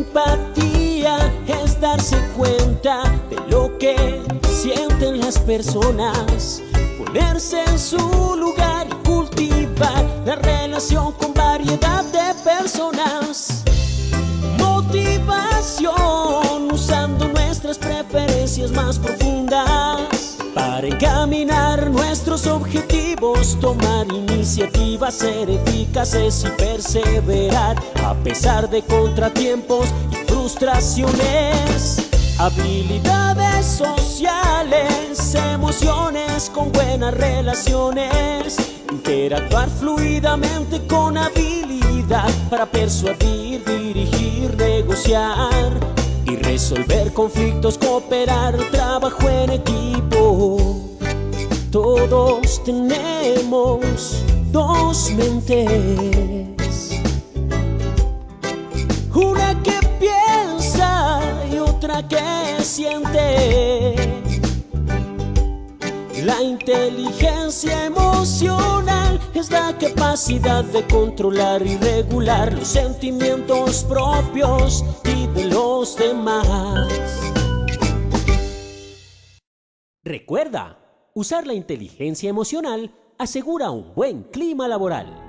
empatía es darse cuenta de lo que sienten las personas, ponerse en su lugar y cultivar la relación con variedad de personas. Motivación usando nuestras preferencias más profundas para encaminar nuestros objetivos, tomar iniciativas, ser eficaces y perseverar a pesar de contratiempos y frustraciones. Habilidades sociales, emociones con buenas relaciones, interactuar fluidamente con habilidad para persuadir, dirigir, negociar y resolver conflictos, cooperar, trabajo en equipo. Todos tenemos dos mentes, una que piensa y otra que siente. La inteligencia emocional es la capacidad de controlar y regular los sentimientos propios y de los demás. Recuerda, usar la inteligencia emocional asegura un buen clima laboral.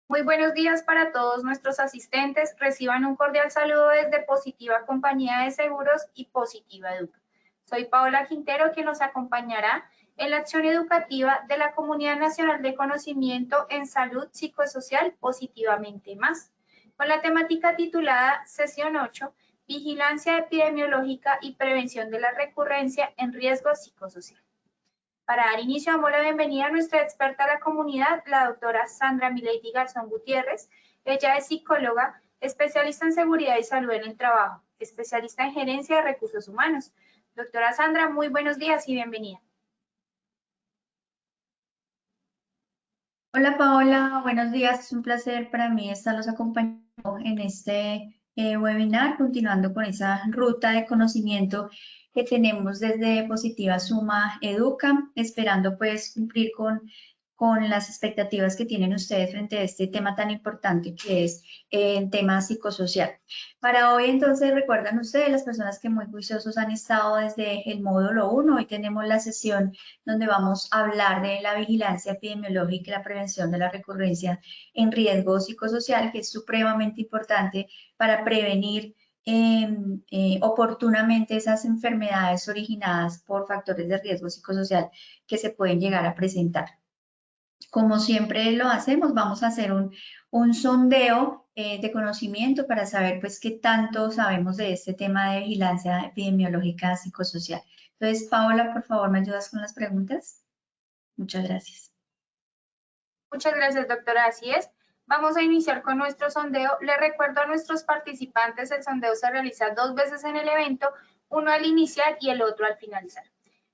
Muy buenos días para todos nuestros asistentes. Reciban un cordial saludo desde Positiva Compañía de Seguros y Positiva Educa. Soy Paola Quintero, quien nos acompañará en la acción educativa de la Comunidad Nacional de Conocimiento en Salud Psicosocial Positivamente Más, con la temática titulada Sesión 8, Vigilancia Epidemiológica y Prevención de la Recurrencia en Riesgo Psicosocial. Para dar inicio, damos la bienvenida a nuestra experta de la comunidad, la doctora Sandra Milady Garzón Gutiérrez. Ella es psicóloga, especialista en seguridad y salud en el trabajo, especialista en gerencia de recursos humanos. Doctora Sandra, muy buenos días y bienvenida. Hola Paola, buenos días. Es un placer para mí estarlos acompañando en este webinar, continuando con esa ruta de conocimiento que tenemos desde Positiva Suma Educa, esperando pues cumplir con las expectativas que tienen ustedes frente a este tema tan importante que es el tema psicosocial. Para hoy entonces recuerdan ustedes, las personas que muy juiciosos han estado desde el módulo 1, hoy tenemos la sesión donde vamos a hablar de la vigilancia epidemiológica y la prevención de la recurrencia en riesgo psicosocial, que es supremamente importante para prevenir oportunamente esas enfermedades originadas por factores de riesgo psicosocial que se pueden llegar a presentar. Como siempre lo hacemos, vamos a hacer un sondeo de conocimiento para saber pues qué tanto sabemos de este tema de vigilancia epidemiológica psicosocial. Entonces, Paola, por favor, ¿me ayudas con las preguntas? Muchas gracias. Muchas gracias, doctora. Así es. Vamos a iniciar con nuestro sondeo. Le recuerdo a nuestros participantes, el sondeo se realiza 2 veces en el evento, uno al iniciar y el otro al finalizar.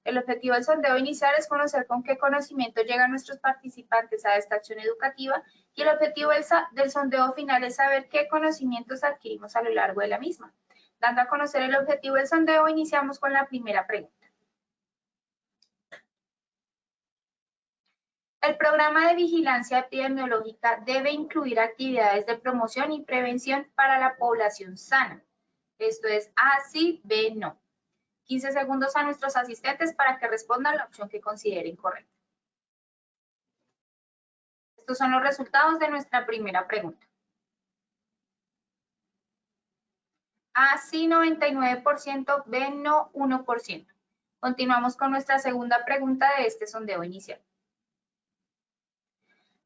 El objetivo del sondeo inicial es conocer con qué conocimiento llegan nuestros participantes a esta acción educativa y el objetivo del sondeo final es saber qué conocimientos adquirimos a lo largo de la misma. Dando a conocer el objetivo del sondeo, iniciamos con la primera pregunta. El programa de vigilancia epidemiológica debe incluir actividades de promoción y prevención para la población sana. Esto es A, sí, B, no. 15 segundos a nuestros asistentes para que respondan la opción que consideren correcta. Estos son los resultados de nuestra primera pregunta. A, sí, 99%, B, no, 1%. Continuamos con nuestra segunda pregunta de este sondeo inicial.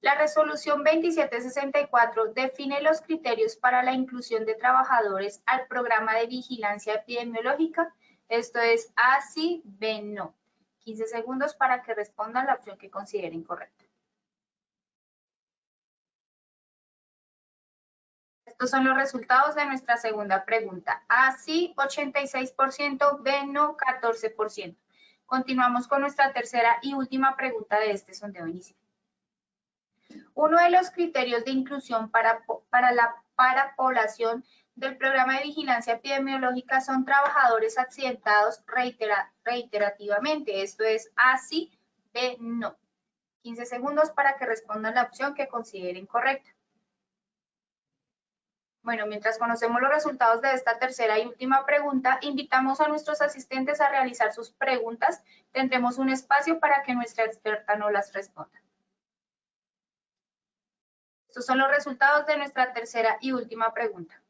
La resolución 2764 define los criterios para la inclusión de trabajadores al programa de vigilancia epidemiológica. Esto es A, sí, B, no. 15 segundos para que respondan la opción que consideren correcta. Estos son los resultados de nuestra segunda pregunta. A, sí, 86%, B, no, 14%. Continuamos con nuestra tercera y última pregunta de este sondeo inicial. Uno de los criterios de inclusión para población del programa de vigilancia epidemiológica son trabajadores accidentados reiterativamente. Esto es A sí, B no. 15 segundos para que respondan la opción que consideren correcta. Bueno, mientras conocemos los resultados de esta tercera y última pregunta, invitamos a nuestros asistentes a realizar sus preguntas. Tendremos un espacio para que nuestra experta nos las responda. Estos son los resultados de nuestra tercera y última pregunta.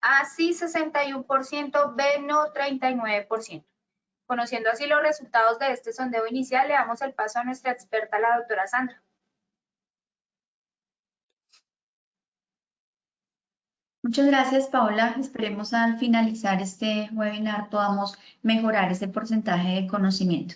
A sí 61%, B no 39%. Conociendo así los resultados de este sondeo inicial, le damos el paso a nuestra experta, la doctora Sandra. Muchas gracias, Paola. Esperemos al finalizar este webinar podamos mejorar ese porcentaje de conocimiento.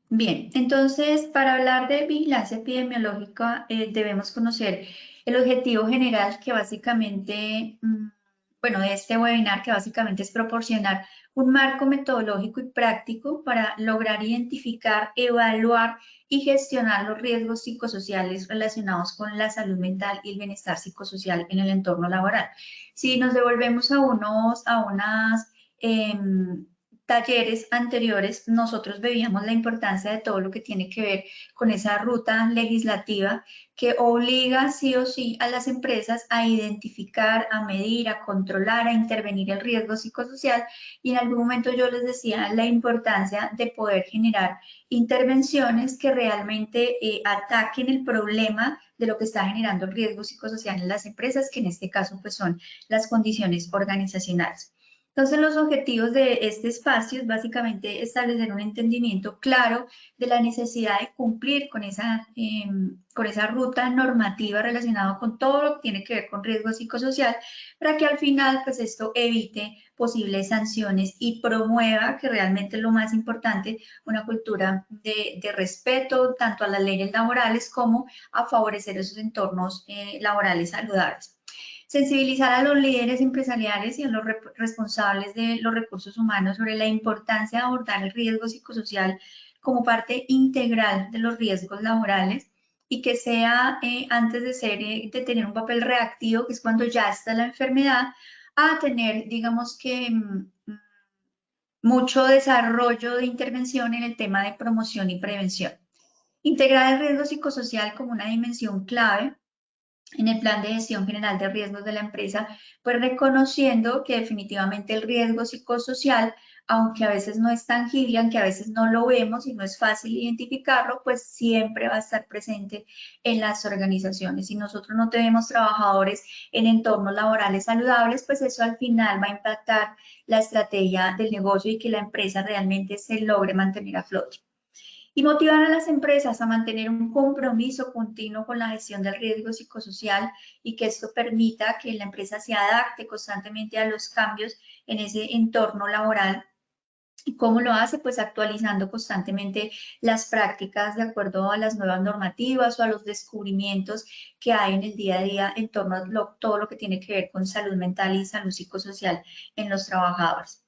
Bien, entonces, para hablar de vigilancia epidemiológica, debemos conocer el objetivo general que básicamente, de este webinar, que básicamente es proporcionar un marco metodológico y práctico para lograr identificar, evaluar y gestionar los riesgos psicosociales relacionados con la salud mental y el bienestar psicosocial en el entorno laboral. Si nos devolvemos a unos talleres anteriores, nosotros veíamos la importancia de todo lo que tiene que ver con esa ruta legislativa que obliga sí o sí a las empresas a identificar, a medir, a controlar, a intervenir el riesgo psicosocial, y en algún momento yo les decía la importancia de poder generar intervenciones que realmente ataquen el problema de lo que está generando el riesgo psicosocial en las empresas, que en este caso pues son las condiciones organizacionales. Entonces, los objetivos de este espacio es básicamente establecer un entendimiento claro de la necesidad de cumplir con esa ruta normativa relacionada con todo lo que tiene que ver con riesgo psicosocial, para que al final, pues esto evite posibles sanciones y promueva, que realmente es lo más importante, una cultura de respeto tanto a las leyes laborales como a favorecer esos entornos laborales saludables. Sensibilizar a los líderes empresariales y a los responsables de los recursos humanos sobre la importancia de abordar el riesgo psicosocial como parte integral de los riesgos laborales, y que sea antes de tener un papel reactivo, que es cuando ya está la enfermedad, a tener, digamos que, mucho desarrollo de intervención en el tema de promoción y prevención. Integrar el riesgo psicosocial como una dimensión clave en el plan de gestión general de riesgos de la empresa, pues reconociendo que definitivamente el riesgo psicosocial, aunque a veces no es tangible, aunque a veces no lo vemos y no es fácil identificarlo, pues siempre va a estar presente en las organizaciones. Si nosotros no tenemos trabajadores en entornos laborales saludables, pues eso al final va a impactar la estrategia del negocio y que la empresa realmente se logre mantener a flote. Y motivar a las empresas a mantener un compromiso continuo con la gestión del riesgo psicosocial, y que esto permita que la empresa se adapte constantemente a los cambios en ese entorno laboral. ¿Y cómo lo hace? Pues actualizando constantemente las prácticas de acuerdo a las nuevas normativas o a los descubrimientos que hay en el día a día en torno a todo lo que tiene que ver con salud mental y salud psicosocial en los trabajadores.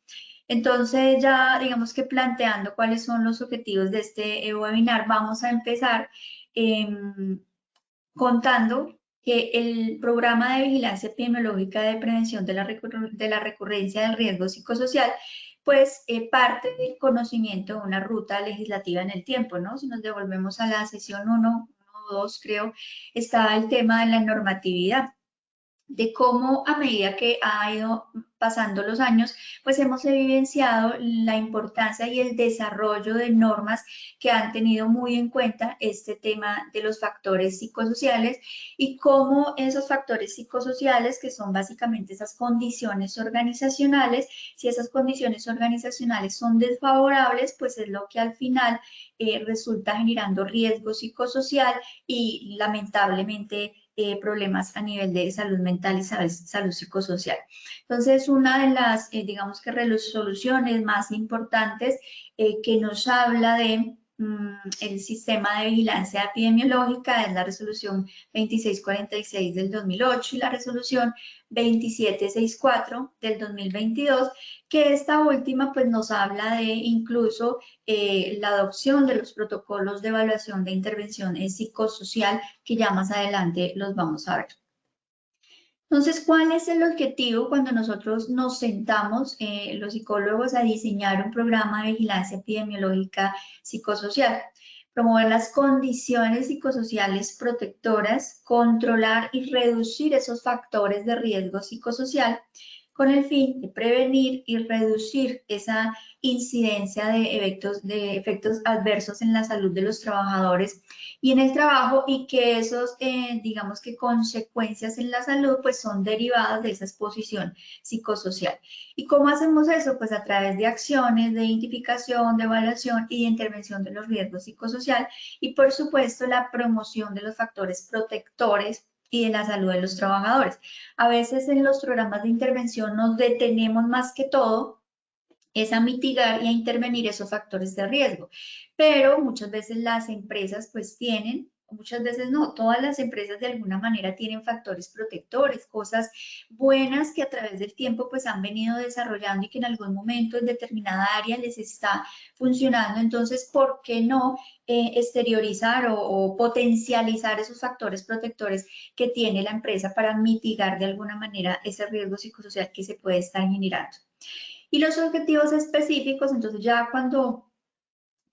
Entonces, ya digamos que planteando cuáles son los objetivos de este webinar, vamos a empezar contando que el programa de vigilancia epidemiológica de prevención de la recurrencia del riesgo psicosocial, pues parte del conocimiento de una ruta legislativa en el tiempo, ¿no? Si nos devolvemos a la sesión 1 o 2, creo, está el tema de la normatividad, de cómo a medida que ha ido pasando los años, pues hemos evidenciado la importancia y el desarrollo de normas que han tenido muy en cuenta este tema de los factores psicosociales, y cómo esos factores psicosociales, que son básicamente esas condiciones organizacionales, si esas condiciones organizacionales son desfavorables, pues es lo que al final resulta generando riesgo psicosocial y lamentablemente problemas a nivel de salud mental y salud psicosocial. Entonces, una de las, digamos que resoluciones más importantes que nos habla de el sistema de vigilancia epidemiológica es la resolución 2646 del 2008 y la resolución 2764 del 2022, que esta última pues nos habla de incluso la adopción de los protocolos de evaluación de intervención psicosocial, que ya más adelante los vamos a ver. Entonces, ¿cuál es el objetivo cuando nosotros nos sentamos, los psicólogos, a diseñar un programa de vigilancia epidemiológica psicosocial? Promover las condiciones psicosociales protectoras, controlar y reducir esos factores de riesgo psicosocial con el fin de prevenir y reducir esa incidencia de efectos adversos en la salud de los trabajadores y en el trabajo, y que esos, digamos que consecuencias en la salud, pues son derivadas de esa exposición psicosocial. ¿Y cómo hacemos eso? Pues a través de acciones de identificación, de evaluación y de intervención de los riesgos psicosociales, y por supuesto la promoción de los factores protectores y de la salud de los trabajadores. A veces en los programas de intervención nos detenemos más que todo es a mitigar y a intervenir esos factores de riesgo. Pero muchas veces las empresas pues tienen, muchas veces no, todas las empresas de alguna manera tienen factores protectores, cosas buenas que a través del tiempo pues han venido desarrollando y que en algún momento en determinada área les está funcionando. Entonces, ¿por qué no exteriorizar o potencializar esos factores protectores que tiene la empresa para mitigar de alguna manera ese riesgo psicosocial que se puede estar generando? Y los objetivos específicos, entonces ya cuando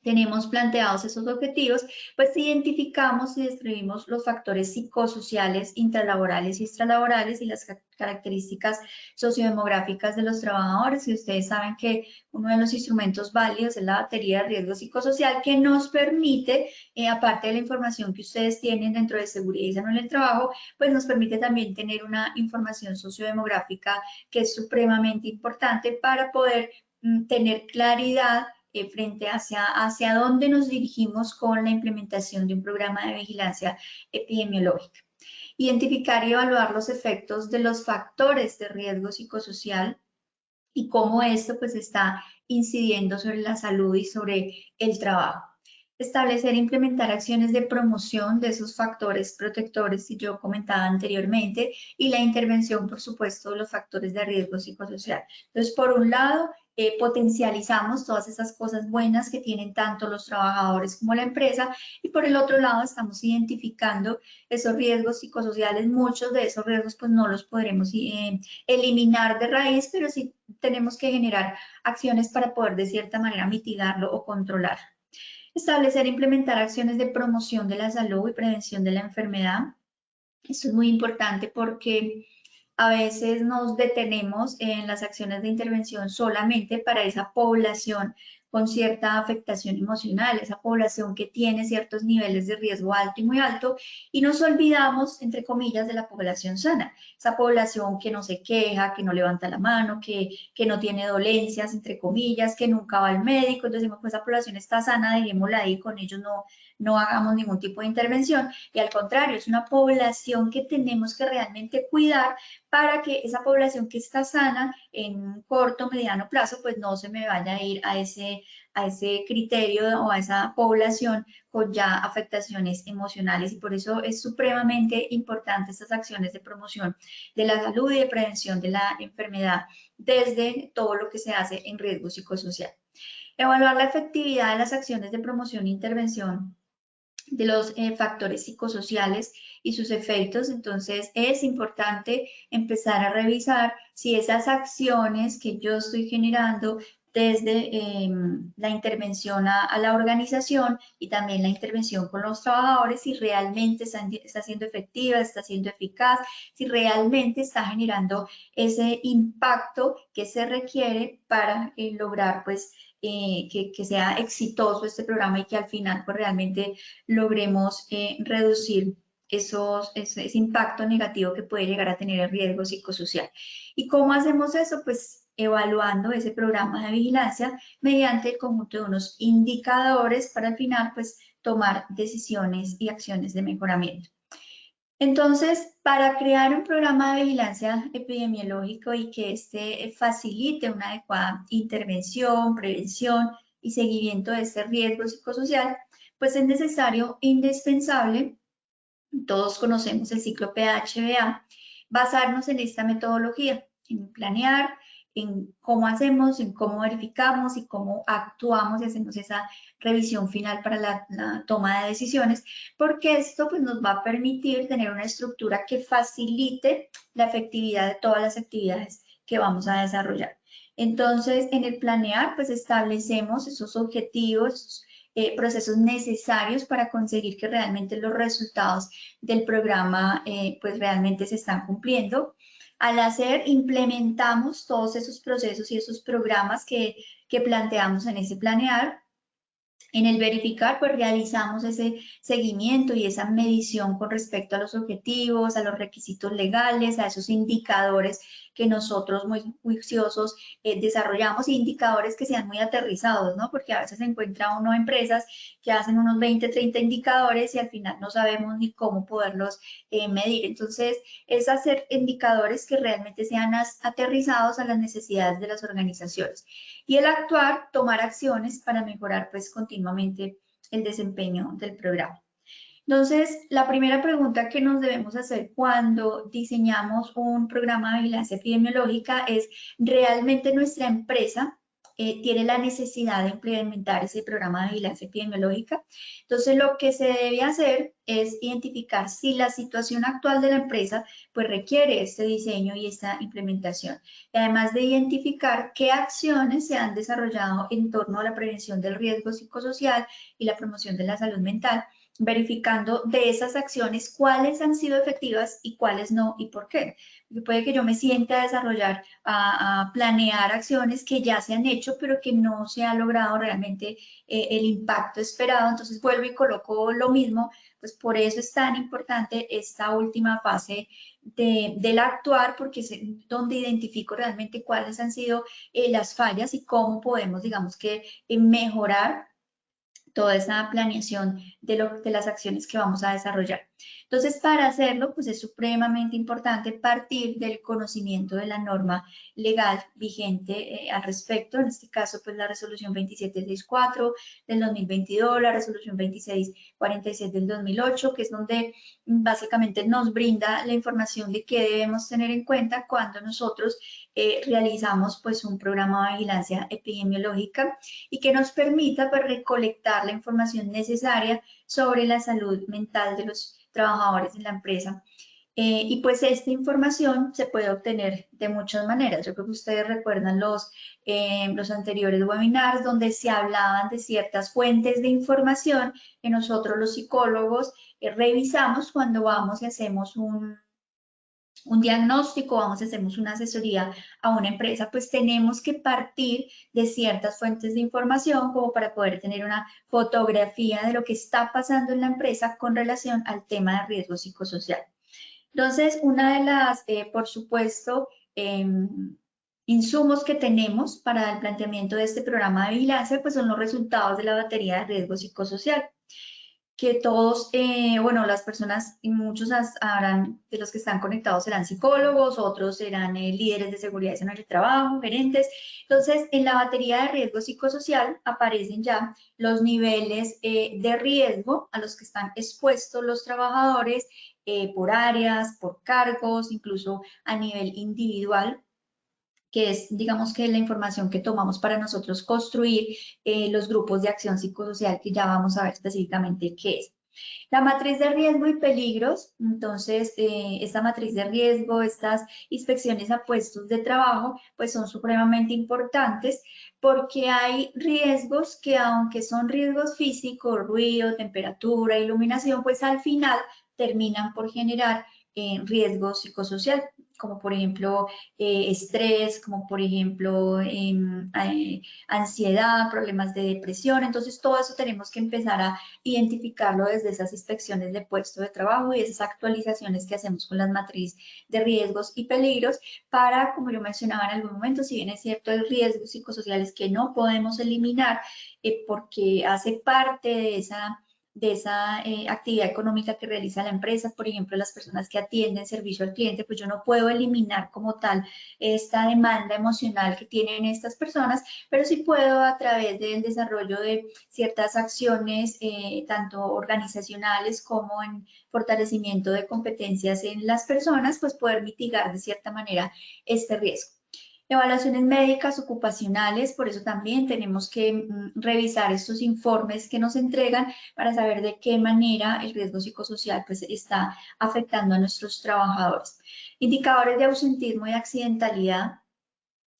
tenemos planteados esos objetivos, pues identificamos y describimos los factores psicosociales, intralaborales y extralaborales y las características sociodemográficas de los trabajadores. Y ustedes saben que uno de los instrumentos válidos es la batería de riesgo psicosocial, que nos permite, aparte de la información que ustedes tienen dentro de seguridad y salud en el trabajo, pues nos permite también tener una información sociodemográfica que es supremamente importante para poder tener claridad frente hacia dónde nos dirigimos con la implementación de un programa de vigilancia epidemiológica. Identificar y evaluar los efectos de los factores de riesgo psicosocial y cómo esto pues está incidiendo sobre la salud y sobre el trabajo. Establecer e implementar acciones de promoción de esos factores protectores que yo comentaba anteriormente, y la intervención, por supuesto, de los factores de riesgo psicosocial. Entonces, por un lado, potencializamos todas esas cosas buenas que tienen tanto los trabajadores como la empresa, y por el otro lado estamos identificando esos riesgos psicosociales. Muchos de esos riesgos pues no los podremos eliminar de raíz, pero sí tenemos que generar acciones para poder de cierta manera mitigarlo o controlar. Establecer e implementar acciones de promoción de la salud y prevención de la enfermedad. Esto es muy importante porque a veces nos detenemos en las acciones de intervención solamente para esa población con cierta afectación emocional, esa población que tiene ciertos niveles de riesgo alto y muy alto, y nos olvidamos, entre comillas, de la población sana, esa población que no se queja, que no levanta la mano, que no tiene dolencias, entre comillas, que nunca va al médico. Entonces decimos, pues esa población está sana, dejémosla ahí, con ellos no hagamos ningún tipo de intervención. Y al contrario, es una población que tenemos que realmente cuidar para que esa población que está sana en un corto, mediano plazo, pues no se me vaya a ir a ese criterio o a esa población con ya afectaciones emocionales. Y por eso es supremamente importante estas acciones de promoción de la salud y de prevención de la enfermedad desde todo lo que se hace en riesgo psicosocial. Evaluar la efectividad de las acciones de promoción e intervención de los factores psicosociales y sus efectos. Entonces es importante empezar a revisar si esas acciones que yo estoy generando desde la intervención a la organización y también la intervención con los trabajadores, si realmente está siendo efectiva, está siendo eficaz, si realmente está generando ese impacto que se requiere para lograr pues que sea exitoso este programa y que al final pues realmente logremos reducir ese impacto negativo que puede llegar a tener el riesgo psicosocial. ¿Y cómo hacemos eso? Pues evaluando ese programa de vigilancia mediante el conjunto de unos indicadores para al final pues tomar decisiones y acciones de mejoramiento. Entonces, para crear un programa de vigilancia epidemiológico y que este facilite una adecuada intervención, prevención y seguimiento de este riesgo psicosocial, pues es necesario, indispensable, todos conocemos el ciclo PHBA, basarnos en esta metodología, en planear, en cómo hacemos, en cómo verificamos y cómo actuamos y hacemos esa revisión final para la toma de decisiones, porque esto pues, nos va a permitir tener una estructura que facilite la efectividad de todas las actividades que vamos a desarrollar. Entonces, en el planear, pues establecemos esos objetivos, procesos necesarios para conseguir que realmente los resultados del programa pues realmente se están cumpliendo. Al hacer, implementamos todos esos procesos y esos programas que planteamos en ese planear. En el verificar, pues realizamos ese seguimiento y esa medición con respecto a los objetivos, a los requisitos legales, a esos indicadores que nosotros muy juiciosos desarrollamos, y indicadores que sean muy aterrizados, ¿no? Porque a veces se encuentra uno empresas que hacen unos 20, 30 indicadores y al final no sabemos ni cómo poderlos medir. Entonces, es hacer indicadores que realmente sean aterrizados a las necesidades de las organizaciones. Y el actuar, tomar acciones para mejorar pues continuamente el desempeño del programa. Entonces, la primera pregunta que nos debemos hacer cuando diseñamos un programa de vigilancia epidemiológica es, ¿realmente nuestra empresa tiene la necesidad de implementar ese programa de vigilancia epidemiológica? Entonces, lo que se debe hacer es identificar si la situación actual de la empresa pues requiere este diseño y esta implementación. Y además de identificar qué acciones se han desarrollado en torno a la prevención del riesgo psicosocial y la promoción de la salud mental, verificando de esas acciones cuáles han sido efectivas y cuáles no y por qué. Porque puede que yo me sienta a desarrollar, a planear acciones que ya se han hecho, pero que no se ha logrado realmente el impacto esperado. Entonces vuelvo y coloco lo mismo. Pues por eso es tan importante esta última fase del actuar, porque es donde identifico realmente cuáles han sido las fallas y cómo podemos, digamos que, mejorar toda esa planeación de las acciones que vamos a desarrollar. Entonces, para hacerlo, pues es supremamente importante partir del conocimiento de la norma legal vigente al respecto. En este caso, pues la resolución 2764 del 2022, la resolución 2646 del 2008, que es donde básicamente nos brinda la información de qué debemos tener en cuenta cuando nosotros realizamos pues un programa de vigilancia epidemiológica y que nos permita pues recolectar la información necesaria sobre la salud mental de los trabajadores en la empresa. Y pues esta información se puede obtener de muchas maneras. Yo creo que ustedes recuerdan los anteriores webinars donde se hablaban de ciertas fuentes de información que nosotros los psicólogos revisamos cuando vamos y hacemos un diagnóstico, vamos, hacemos una asesoría a una empresa, pues tenemos que partir de ciertas fuentes de información como para poder tener una fotografía de lo que está pasando en la empresa con relación al tema de riesgo psicosocial. Entonces, una de las, por supuesto, insumos que tenemos para el planteamiento de este programa de vigilancia, pues son los resultados de la batería de riesgo psicosocial, que todos, bueno, las personas, y muchos habrán, de los que están conectados serán psicólogos, otros serán líderes de seguridad en el trabajo, gerentes. Entonces, en la batería de riesgo psicosocial aparecen ya los niveles de riesgo a los que están expuestos los trabajadores por áreas, por cargos, incluso a nivel individual, que es, digamos, que la información que tomamos para nosotros construir los grupos de acción psicosocial, que ya vamos a ver específicamente qué es. La matriz de riesgo y peligros, entonces, esta matriz de riesgo, estas inspecciones a puestos de trabajo, pues son supremamente importantes porque hay riesgos que, aunque son riesgos físicos, ruido, temperatura, iluminación, pues al final terminan por generar riesgo psicosocial, como por ejemplo estrés, como por ejemplo ansiedad, problemas de depresión. Entonces todo eso tenemos que empezar a identificarlo desde esas inspecciones de puesto de trabajo y esas actualizaciones que hacemos con las matrices de riesgos y peligros para, como yo mencionaba en algún momento, si bien es cierto el riesgo psicosociales que no podemos eliminar porque hace parte de esa actividad económica que realiza la empresa, por ejemplo, las personas que atienden servicio al cliente, pues yo no puedo eliminar como tal esta demanda emocional que tienen estas personas, pero sí puedo a través del desarrollo de ciertas acciones, tanto organizacionales como en fortalecimiento de competencias en las personas, pues poder mitigar de cierta manera este riesgo. Evaluaciones médicas ocupacionales, por eso también tenemos que revisar estos informes que nos entregan para saber de qué manera el riesgo psicosocial pues, está afectando a nuestros trabajadores. Indicadores de ausentismo y accidentalidad.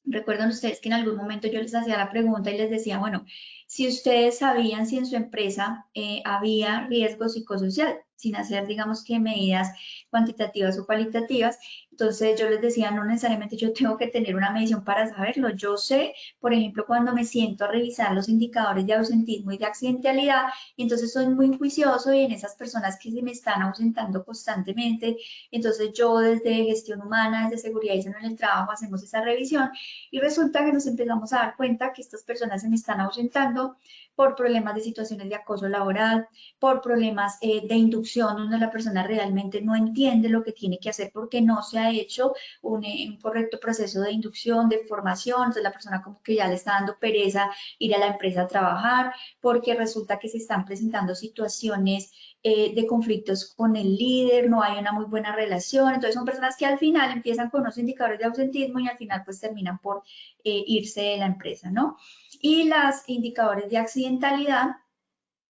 Recuerdan ustedes que en algún momento yo les hacía la pregunta y les decía, bueno, si ustedes sabían si en su empresa había riesgo psicosocial, sin hacer, digamos que medidas cuantitativas o cualitativas, entonces yo les decía, no necesariamente yo tengo que tener una medición para saberlo. Yo sé, por ejemplo, cuando me siento a revisar los indicadores de ausentismo y de accidentalidad, y entonces soy muy juicioso y en esas personas que se me están ausentando constantemente, entonces yo desde gestión humana, desde seguridad y salud en el trabajo, hacemos esa revisión y resulta que nos empezamos a dar cuenta que estas personas se me están ausentando por problemas de situaciones de acoso laboral, por problemas de inducción, donde la persona realmente no entiende lo que tiene que hacer porque no se ha hecho un correcto proceso de inducción, de formación, entonces la persona como que ya le está dando pereza ir a la empresa a trabajar, porque resulta que se están presentando situaciones de conflictos con el líder, no hay una muy buena relación, entonces son personas que al final empiezan con unos indicadores de ausentismo y al final pues terminan por irse de la empresa, ¿no? Y los indicadores de accidentalidad,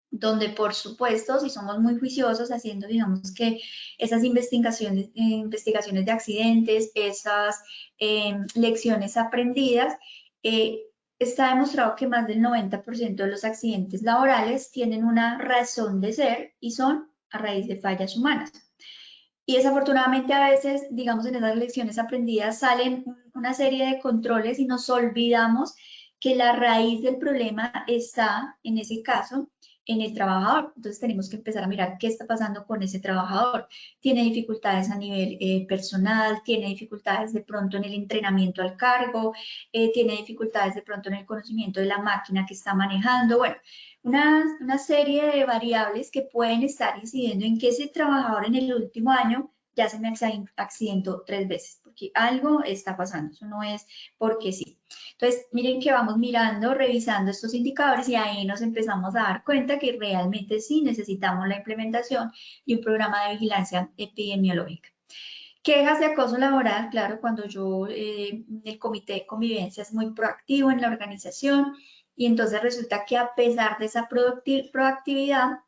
donde por supuesto, si somos muy juiciosos haciendo, digamos que esas investigaciones de accidentes, esas lecciones aprendidas, está demostrado que más del 90% de los accidentes laborales tienen una razón de ser y son a raíz de fallas humanas. Y desafortunadamente a veces, digamos, en esas lecciones aprendidas salen una serie de controles y nos olvidamos que la raíz del problema está, en ese caso, en el trabajador. Entonces tenemos que empezar a mirar qué está pasando con ese trabajador. Tiene dificultades a nivel personal, tiene dificultades de pronto en el entrenamiento al cargo, tiene dificultades de pronto en el conocimiento de la máquina que está manejando. Bueno, una serie de variables que pueden estar incidiendo en que ese trabajador en el último año ya se me accidentó 3 veces, porque algo está pasando, eso no es porque sí. Entonces, miren que vamos mirando, revisando estos indicadores y ahí nos empezamos a dar cuenta que realmente sí necesitamos la implementación de un programa de vigilancia epidemiológica. Quejas de acoso laboral, claro, cuando yo, el comité de convivencia es muy proactivo en la organización y entonces resulta que a pesar de esa proactividad,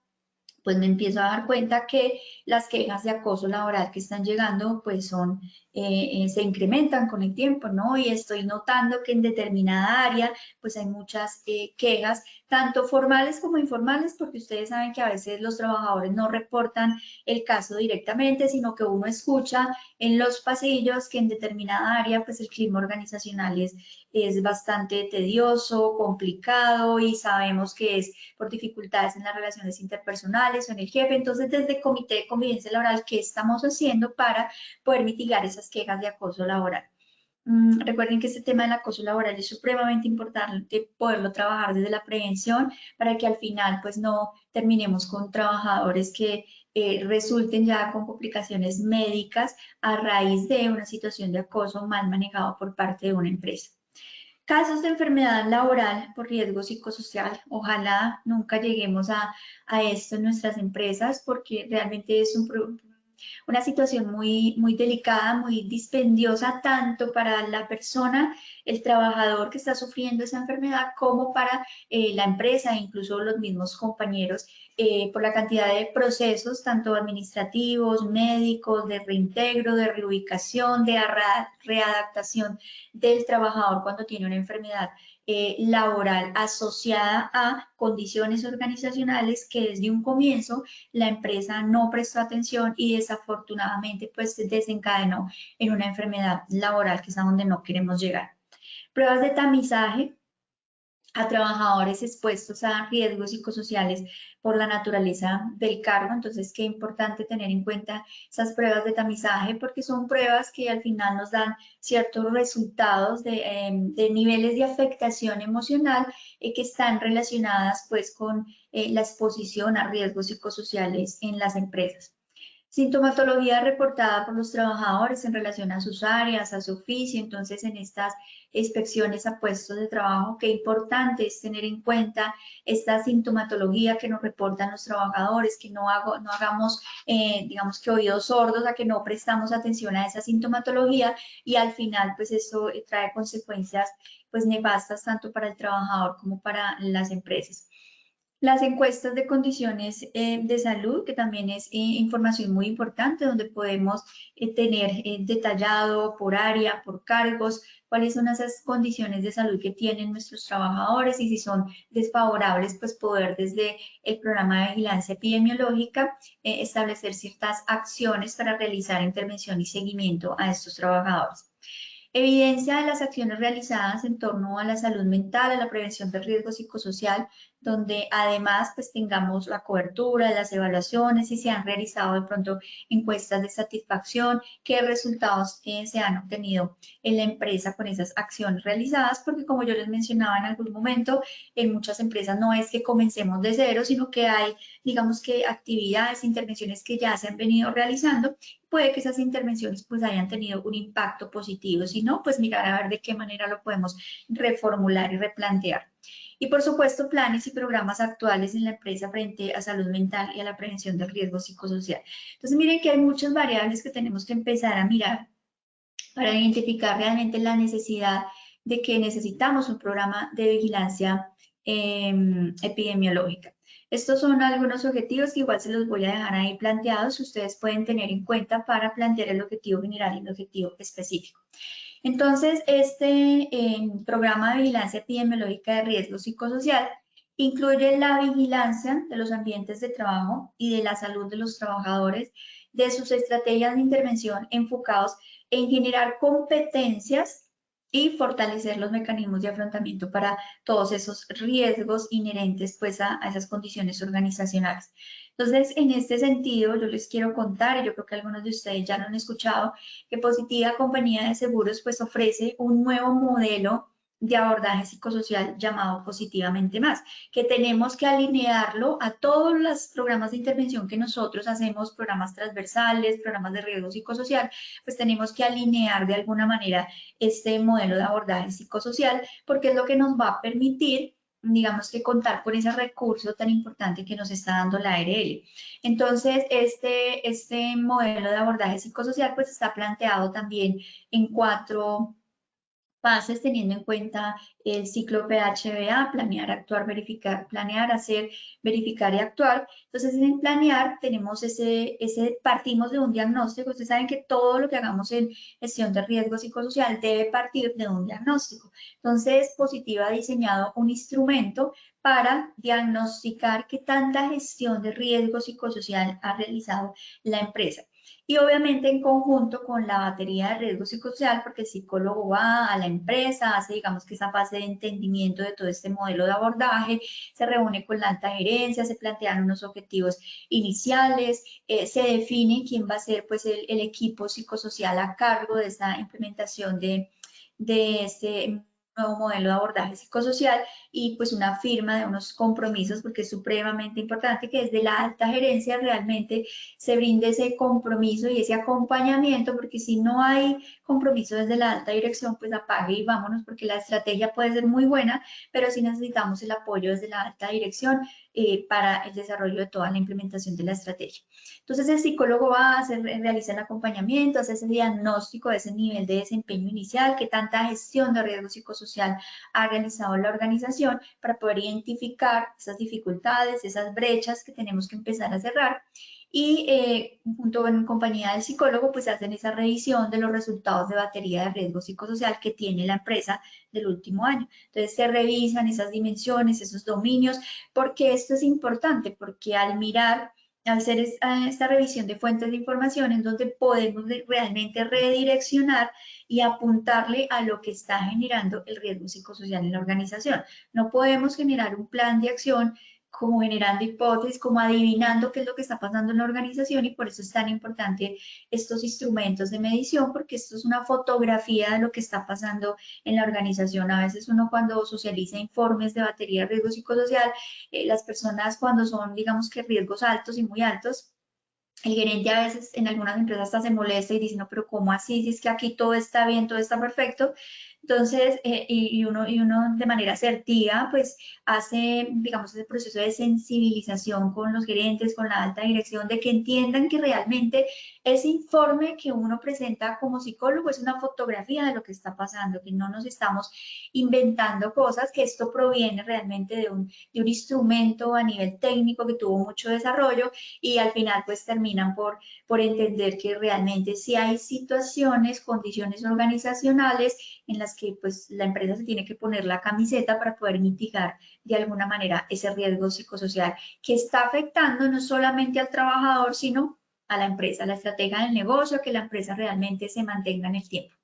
pues me empiezo a dar cuenta que las quejas de acoso laboral que están llegando, pues son, se incrementan con el tiempo, ¿no? Y estoy notando que en determinada área, pues hay muchas quejas, tanto formales como informales, porque ustedes saben que a veces los trabajadores no reportan el caso directamente, sino que uno escucha en los pasillos que en determinada área, pues el clima organizacional es bastante tedioso, complicado y sabemos que es por dificultades en las relaciones interpersonales o en el jefe. Entonces, desde el Comité de Convivencia Laboral, ¿qué estamos haciendo para poder mitigar esas quejas de acoso laboral? Recuerden que este tema del acoso laboral es supremamente importante poderlo trabajar desde la prevención para que al final pues no terminemos con trabajadores que resulten ya con complicaciones médicas a raíz de una situación de acoso mal manejado por parte de una empresa. Casos de enfermedad laboral por riesgo psicosocial, ojalá nunca lleguemos a esto en nuestras empresas porque realmente es una situación muy delicada, muy dispendiosa, tanto para la persona, el trabajador que está sufriendo esa enfermedad, como para la empresa e incluso los mismos compañeros, por la cantidad de procesos, tanto administrativos, médicos, de reintegro, de reubicación, de readaptación del trabajador cuando tiene una enfermedad laboral asociada a condiciones organizacionales que desde un comienzo la empresa no prestó atención y desafortunadamente pues desencadenó en una enfermedad laboral que es a donde no queremos llegar. Pruebas de tamizaje a trabajadores expuestos a riesgos psicosociales por la naturaleza del cargo. Entonces, qué importante tener en cuenta esas pruebas de tamizaje porque son pruebas que al final nos dan ciertos resultados de niveles de afectación emocional que están relacionadas pues con la exposición a riesgos psicosociales en las empresas. Sintomatología reportada por los trabajadores en relación a sus áreas, a su oficio. Entonces, en estas inspecciones a puestos de trabajo, qué importante es tener en cuenta esta sintomatología que nos reportan los trabajadores, que no hagamos, digamos que oídos sordos, a que no prestamos atención a esa sintomatología y al final, pues eso trae consecuencias pues nefastas tanto para el trabajador como para las empresas. Las encuestas de condiciones de salud, que también es información muy importante, donde podemos tener detallado por área, por cargos, cuáles son esas condiciones de salud que tienen nuestros trabajadores y si son desfavorables, pues poder desde el programa de vigilancia epidemiológica establecer ciertas acciones para realizar intervención y seguimiento a estos trabajadores. Evidencia de las acciones realizadas en torno a la salud mental, a la prevención del riesgo psicosocial, donde además pues tengamos la cobertura, las evaluaciones, si se han realizado de pronto encuestas de satisfacción, qué resultados se han obtenido en la empresa con esas acciones realizadas, porque como yo les mencionaba en algún momento, en muchas empresas no es que comencemos de cero, sino que hay, digamos que actividades, intervenciones que ya se han venido realizando. Puede que esas intervenciones pues hayan tenido un impacto positivo, si no, pues mirar a ver de qué manera lo podemos reformular y replantear. Y por supuesto, planes y programas actuales en la empresa frente a salud mental y a la prevención del riesgo psicosocial. Entonces, miren que hay muchas variables que tenemos que empezar a mirar para identificar realmente la necesidad de que necesitamos un programa de vigilancia epidemiológica. Estos son algunos objetivos que igual se los voy a dejar ahí planteados. Ustedes pueden tener en cuenta para plantear el objetivo general y el objetivo específico. Entonces, este programa de vigilancia epidemiológica de riesgo psicosocial incluye la vigilancia de los ambientes de trabajo y de la salud de los trabajadores, de sus estrategias de intervención enfocados en generar competencias y fortalecer los mecanismos de afrontamiento para todos esos riesgos inherentes pues a esas condiciones organizacionales. Entonces, en este sentido, yo les quiero contar, y yo creo que algunos de ustedes ya lo han escuchado, que Positiva Compañía de Seguros pues ofrece un nuevo modelo de abordaje psicosocial llamado Positivamente Más, que tenemos que alinearlo a todos los programas de intervención que nosotros hacemos, programas transversales, programas de riesgo psicosocial, pues tenemos que alinear de alguna manera este modelo de abordaje psicosocial, porque es lo que nos va a permitir, digamos que contar con ese recurso tan importante que nos está dando la ARL. Entonces, este modelo de abordaje psicosocial pues está planteado también en 4 fases, teniendo en cuenta el ciclo PHBA, planear, actuar, verificar, planear, hacer, verificar y actuar. Entonces, en el planear tenemos partimos de un diagnóstico. Ustedes saben que todo lo que hagamos en gestión de riesgo psicosocial debe partir de un diagnóstico. Entonces, Positiva ha diseñado un instrumento para diagnosticar qué tanta gestión de riesgo psicosocial ha realizado la empresa. Y obviamente en conjunto con la batería de riesgo psicosocial, porque el psicólogo va a la empresa, hace digamos que esa fase de entendimiento de todo este modelo de abordaje, se reúne con la alta gerencia, se plantean unos objetivos iniciales, se define quién va a ser pues el equipo psicosocial a cargo de esta implementación de este nuevo modelo de abordaje psicosocial y pues una firma de unos compromisos, porque es supremamente importante que desde la alta gerencia realmente se brinde ese compromiso y ese acompañamiento, porque si no hay compromiso desde la alta dirección, pues apague y vámonos, porque la estrategia puede ser muy buena, pero sí necesitamos el apoyo desde la alta dirección para el desarrollo de toda la implementación de la estrategia. Entonces el psicólogo va a realiza el acompañamiento, hace ese diagnóstico de ese nivel de desempeño inicial, qué tanta gestión de riesgo psicosocial ha realizado la organización para poder identificar esas dificultades, esas brechas que tenemos que empezar a cerrar. Y junto con compañía del psicólogo, pues hacen esa revisión de los resultados de batería de riesgo psicosocial que tiene la empresa del último año. Entonces se revisan esas dimensiones, esos dominios, porque esto es importante, porque al mirar, al hacer esta revisión de fuentes de información es donde podemos realmente redireccionar y apuntarle a lo que está generando el riesgo psicosocial en la organización. No podemos generar un plan de acción como generando hipótesis, como adivinando qué es lo que está pasando en la organización, y por eso es tan importante estos instrumentos de medición, porque esto es una fotografía de lo que está pasando en la organización. A veces uno cuando socializa informes de batería de riesgo psicosocial, las personas cuando son, digamos que riesgos altos y muy altos, El gerente a veces en algunas empresas hasta se molesta y dice, no, pero ¿cómo así? Si es que aquí todo está bien, todo está perfecto. Entonces, y uno de manera asertiva, pues hace, digamos, ese proceso de sensibilización con los gerentes, con la alta dirección, de que entiendan que realmente ese informe que uno presenta como psicólogo es una fotografía de lo que está pasando, que no nos estamos inventando cosas, que esto proviene realmente de un instrumento a nivel técnico que tuvo mucho desarrollo y al final pues terminan por entender que realmente sí hay situaciones, condiciones organizacionales en las que pues la empresa se tiene que poner la camiseta para poder mitigar de alguna manera ese riesgo psicosocial que está afectando no solamente al trabajador, sino a la empresa, a la estrategia del negocio, que la empresa realmente se mantenga en el tiempo.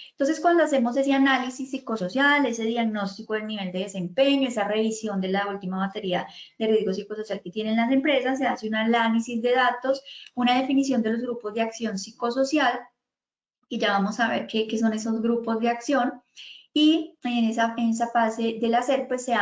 Entonces, cuando hacemos ese análisis psicosocial, ese diagnóstico del nivel de desempeño, esa revisión de la última batería de riesgo psicosocial que tienen las empresas, se hace un análisis de datos, una definición de los grupos de acción psicosocial, y ya vamos a ver qué son esos grupos de acción. Y en esa fase del hacer, pues se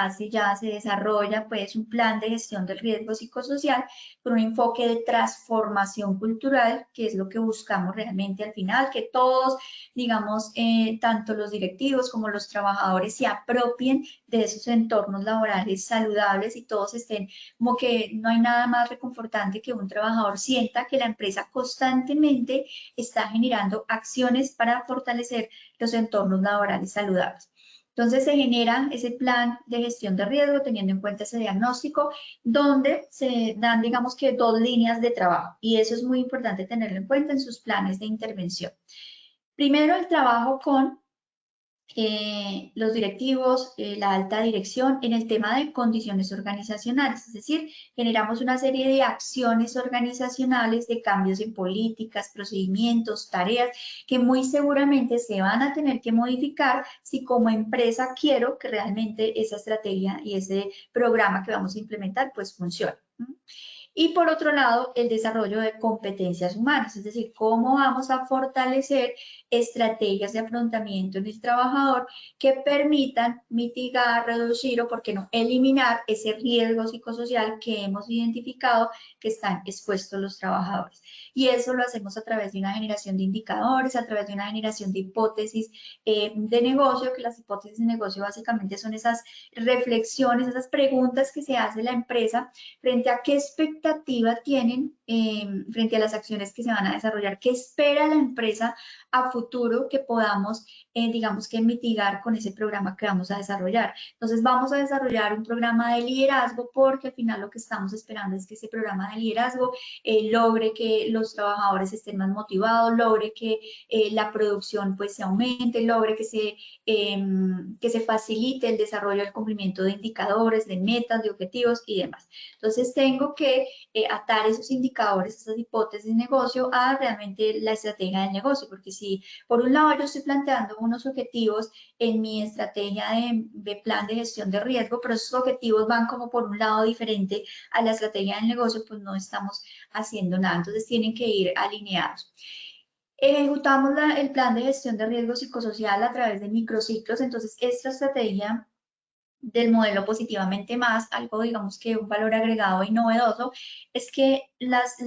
desarrolla pues un plan de gestión del riesgo psicosocial con un enfoque de transformación cultural, que es lo que buscamos realmente al final, que todos, digamos, tanto los directivos como los trabajadores se apropien de esos entornos laborales saludables y todos estén como que no hay nada más reconfortante que un trabajador sienta que la empresa constantemente está generando acciones para fortalecer los entornos laborales saludables. Entonces se genera ese plan de gestión de riesgo teniendo en cuenta ese diagnóstico donde se dan, digamos que 2 líneas de trabajo y eso es muy importante tenerlo en cuenta en sus planes de intervención. Primero, el trabajo con los directivos, la alta dirección en el tema de condiciones organizacionales, es decir, generamos una serie de acciones organizacionales, de cambios en políticas, procedimientos, tareas, que muy seguramente se van a tener que modificar si como empresa quiero que realmente esa estrategia y ese programa que vamos a implementar pues funcione. Y por otro lado, el desarrollo de competencias humanas, es decir, cómo vamos a fortalecer estrategias de afrontamiento en el trabajador que permitan mitigar, reducir o, por qué no, eliminar ese riesgo psicosocial que hemos identificado que están expuestos los trabajadores. Y eso lo hacemos a través de una generación de indicadores, a través de una generación de hipótesis de negocio, que las hipótesis de negocio básicamente son esas reflexiones, esas preguntas que se hace la empresa frente a qué expectativa tienen frente a las acciones que se van a desarrollar, qué espera la empresa a futuro que podamos, digamos que mitigar con ese programa que vamos a desarrollar. Entonces vamos a desarrollar un programa de liderazgo porque al final lo que estamos esperando es que ese programa de liderazgo logre que los trabajadores estén más motivados, logre que la producción pues se aumente, logre que se facilite el desarrollo del cumplimiento de indicadores, de metas, de objetivos y demás. Entonces tengo que atar esos indicadores, esas hipótesis de negocio a realmente la estrategia del negocio, porque si por un lado yo estoy planteando unos objetivos en mi estrategia de plan de gestión de riesgo, pero esos objetivos van como por un lado diferente a la estrategia del negocio, pues no estamos haciendo nada, entonces tienen que ir alineados. Ejecutamos el plan de gestión de riesgo psicosocial a través de microciclos, entonces esta estrategia del modelo Positivamente Más, algo digamos que un valor agregado y novedoso, es que las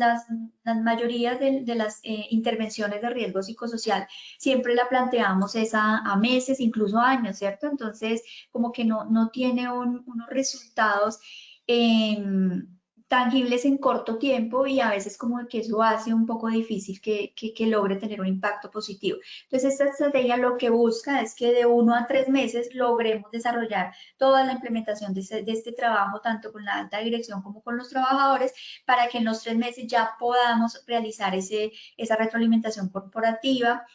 mayorías de las intervenciones de riesgo psicosocial siempre la planteamos es a meses, incluso años, ¿cierto? Entonces, como que no tiene unos resultados tangibles en corto tiempo y a veces como que eso hace un poco difícil que logre tener un impacto positivo. Entonces, esta estrategia lo que busca es que de 1 a 3 meses logremos desarrollar toda la implementación de este trabajo, tanto con la alta dirección como con los trabajadores, para que en los 3 meses ya podamos realizar esa retroalimentación corporativa,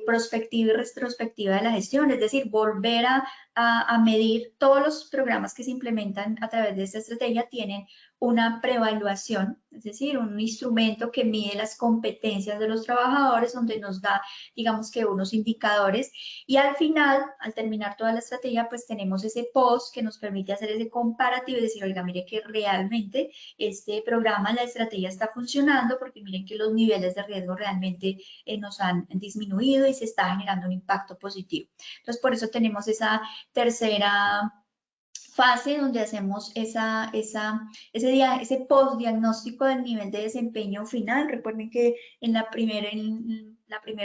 prospectiva y retrospectiva de la gestión, es decir, volver a medir todos los programas que se implementan a través de esta estrategia tienen una preevaluación, es decir, un instrumento que mide las competencias de los trabajadores, donde nos da, digamos que unos indicadores, y al final, al terminar toda la estrategia, pues tenemos ese post que nos permite hacer ese comparativo y decir, oiga, mire que realmente este programa, la estrategia está funcionando, porque miren que los niveles de riesgo realmente nos han disminuido y se está generando un impacto positivo. Entonces, por eso tenemos esa tercera fase donde hacemos ese postdiagnóstico del nivel de desempeño final. Recuerden que en la primera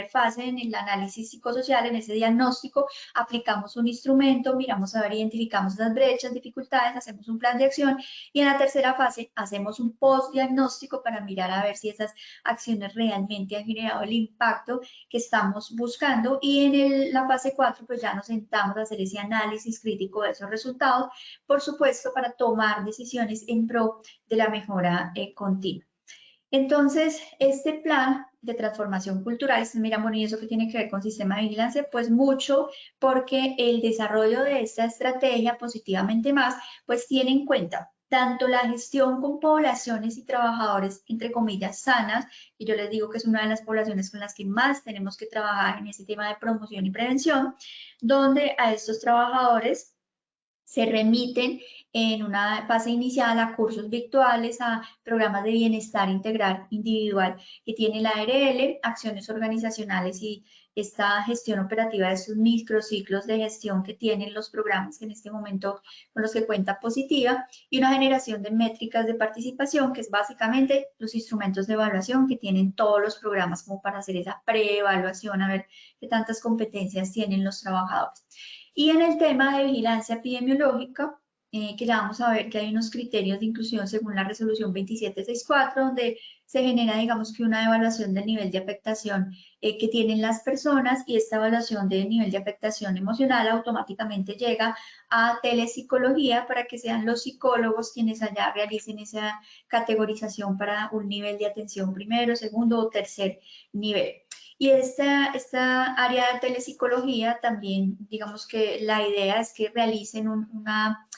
fase, en el análisis psicosocial, en ese diagnóstico, aplicamos un instrumento, miramos a ver, identificamos las brechas, dificultades, hacemos un plan de acción, y en la tercera fase hacemos un postdiagnóstico para mirar a ver si esas acciones realmente han generado el impacto que estamos buscando, y en la fase 4 pues ya nos sentamos a hacer ese análisis crítico de esos resultados, por supuesto, para tomar decisiones en pro de la mejora continua. Entonces, este plan de transformación cultural, mira, bueno, ¿y eso qué tiene que ver con sistema de vigilancia? Pues mucho, porque el desarrollo de esta estrategia Positivamente Más, pues tiene en cuenta tanto la gestión con poblaciones y trabajadores, entre comillas, sanas, y yo les digo que es una de las poblaciones con las que más tenemos que trabajar en este tema de promoción y prevención, donde a estos trabajadores se remiten en una fase inicial a cursos virtuales, a programas de bienestar integral individual que tiene la ARL, acciones organizacionales y esta gestión operativa de estos microciclos de gestión que tienen los programas que en este momento con los que cuenta Positiva, y una generación de métricas de participación, que es básicamente los instrumentos de evaluación que tienen todos los programas como para hacer esa preevaluación, a ver qué tantas competencias tienen los trabajadores. Y en el tema de vigilancia epidemiológica, que ya vamos a ver que hay unos criterios de inclusión según la resolución 2764, donde se genera, digamos, que una evaluación del nivel de afectación que tienen las personas, y esta evaluación del nivel de afectación emocional automáticamente llega a telepsicología para que sean los psicólogos quienes allá realicen esa categorización para un nivel de atención primero, segundo o tercer nivel. Y esta área de telepsicología también, digamos que la idea es que realicen una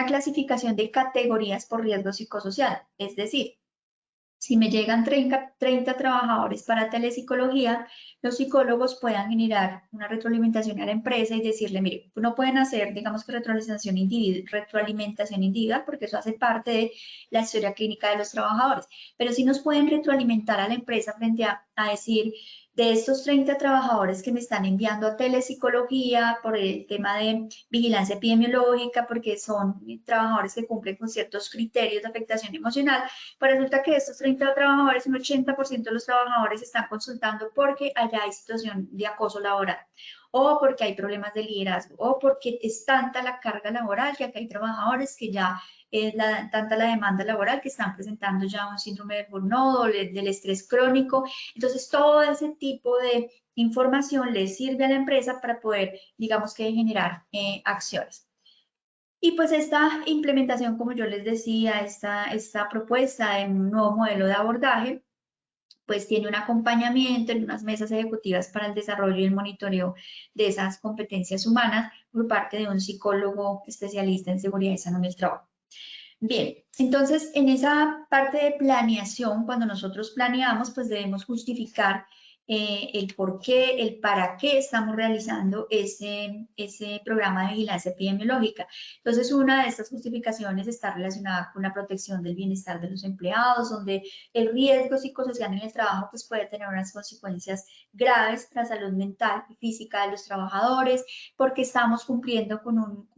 clasificación de categorías por riesgo psicosocial. Es decir, si me llegan 30 trabajadores para telepsicología, los psicólogos puedan generar una retroalimentación a la empresa y decirle, mire, no pueden hacer, digamos que retroalimentación individual, porque eso hace parte de la historia clínica de los trabajadores, pero sí nos pueden retroalimentar a la empresa frente a decir, de estos 30 trabajadores que me están enviando a telepsicología por el tema de vigilancia epidemiológica, porque son trabajadores que cumplen con ciertos criterios de afectación emocional, pues resulta que estos 30 trabajadores, un 80% de los trabajadores están consultando porque allá hay situación de acoso laboral, o porque hay problemas de liderazgo, o porque es tanta la carga laboral que acá hay trabajadores que ya es tanta la demanda laboral que están presentando ya un síndrome de burnout o del estrés crónico. Entonces, todo ese tipo de información le sirve a la empresa para poder, digamos que, generar acciones. Y pues esta implementación, como yo les decía, esta propuesta de un nuevo modelo de abordaje, pues tiene un acompañamiento en unas mesas ejecutivas para el desarrollo y el monitoreo de esas competencias humanas por parte de un psicólogo especialista en seguridad y salud en el trabajo. Bien, entonces en esa parte de planeación, cuando nosotros planeamos, pues debemos justificar el por qué, el para qué estamos realizando ese programa de vigilancia epidemiológica. Entonces, una de estas justificaciones está relacionada con la protección del bienestar de los empleados, donde el riesgo psicosocial en el trabajo pues, puede tener unas consecuencias graves para la salud mental y física de los trabajadores, porque estamos cumpliendo con un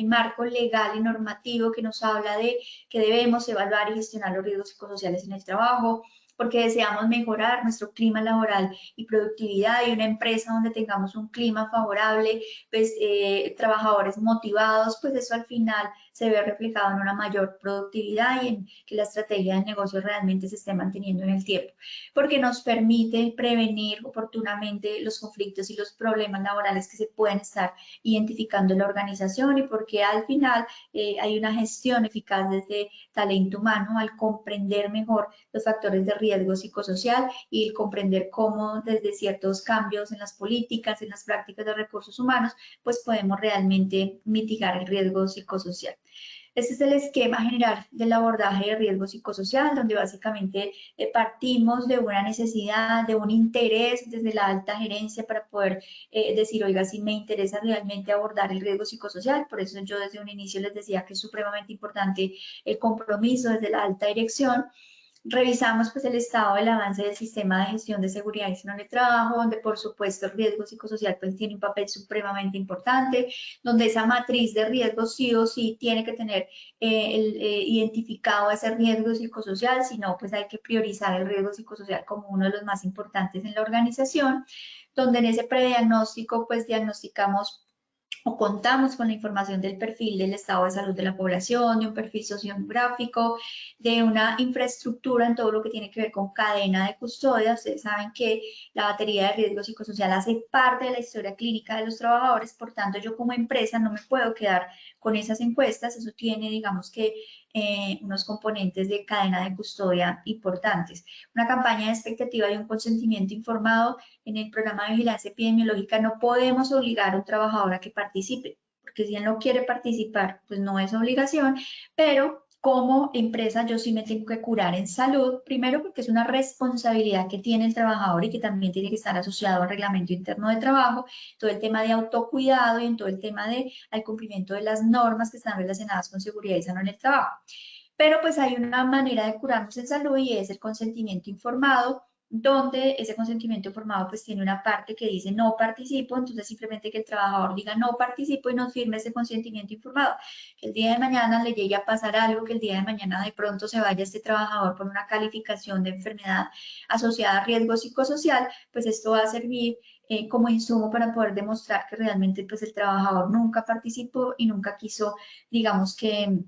marco legal y normativo que nos habla de que debemos evaluar y gestionar los riesgos psicosociales en el trabajo, porque deseamos mejorar nuestro clima laboral y productividad, y una empresa donde tengamos un clima favorable, pues trabajadores motivados, pues eso al final se ve reflejado en una mayor productividad y en que la estrategia del negocio realmente se esté manteniendo en el tiempo, porque nos permite prevenir oportunamente los conflictos y los problemas laborales que se pueden estar identificando en la organización, y porque al final hay una gestión eficaz desde talento humano al comprender mejor los factores de riesgo psicosocial y comprender cómo desde ciertos cambios en las políticas, en las prácticas de recursos humanos, pues podemos realmente mitigar el riesgo psicosocial. Este es el esquema general del abordaje de riesgo psicosocial, donde básicamente partimos de una necesidad, de un interés desde la alta gerencia para poder decir, oiga, si me interesa realmente abordar el riesgo psicosocial. Por eso yo desde un inicio les decía que es supremamente importante el compromiso desde la alta dirección. Revisamos pues el estado del avance del sistema de gestión de seguridad y salud en el trabajo, donde por supuesto el riesgo psicosocial pues tiene un papel supremamente importante, donde esa matriz de riesgos sí o sí tiene que tener identificado ese riesgo psicosocial, si no pues hay que priorizar el riesgo psicosocial como uno de los más importantes en la organización, donde en ese prediagnóstico pues diagnosticamos o contamos con la información del perfil del estado de salud de la población, de un perfil sociodemográfico, de una infraestructura en todo lo que tiene que ver con cadena de custodia. Ustedes saben que la batería de riesgo psicosocial hace parte de la historia clínica de los trabajadores, por tanto yo como empresa no me puedo quedar con esas encuestas, eso tiene digamos que unos componentes de cadena de custodia importantes. Una campaña de expectativa y un consentimiento informado. En el programa de vigilancia epidemiológica no podemos obligar a un trabajador a que participe, porque si él no quiere participar, pues no es obligación, pero como empresa yo sí me tengo que curar en salud, primero porque es una responsabilidad que tiene el trabajador y que también tiene que estar asociado al reglamento interno de trabajo, todo el tema de autocuidado y en todo el tema de al cumplimiento de las normas que están relacionadas con seguridad y salud en el trabajo. Pero pues hay una manera de curarnos en salud y es el consentimiento informado, donde ese consentimiento informado pues tiene una parte que dice no participo, entonces simplemente que el trabajador diga no participo y nos firme ese consentimiento informado. Que el día de mañana le llegue a pasar algo, que el día de mañana de pronto se vaya este trabajador por una calificación de enfermedad asociada a riesgo psicosocial, pues esto va a servir como insumo para poder demostrar que realmente pues el trabajador nunca participó y nunca quiso, digamos que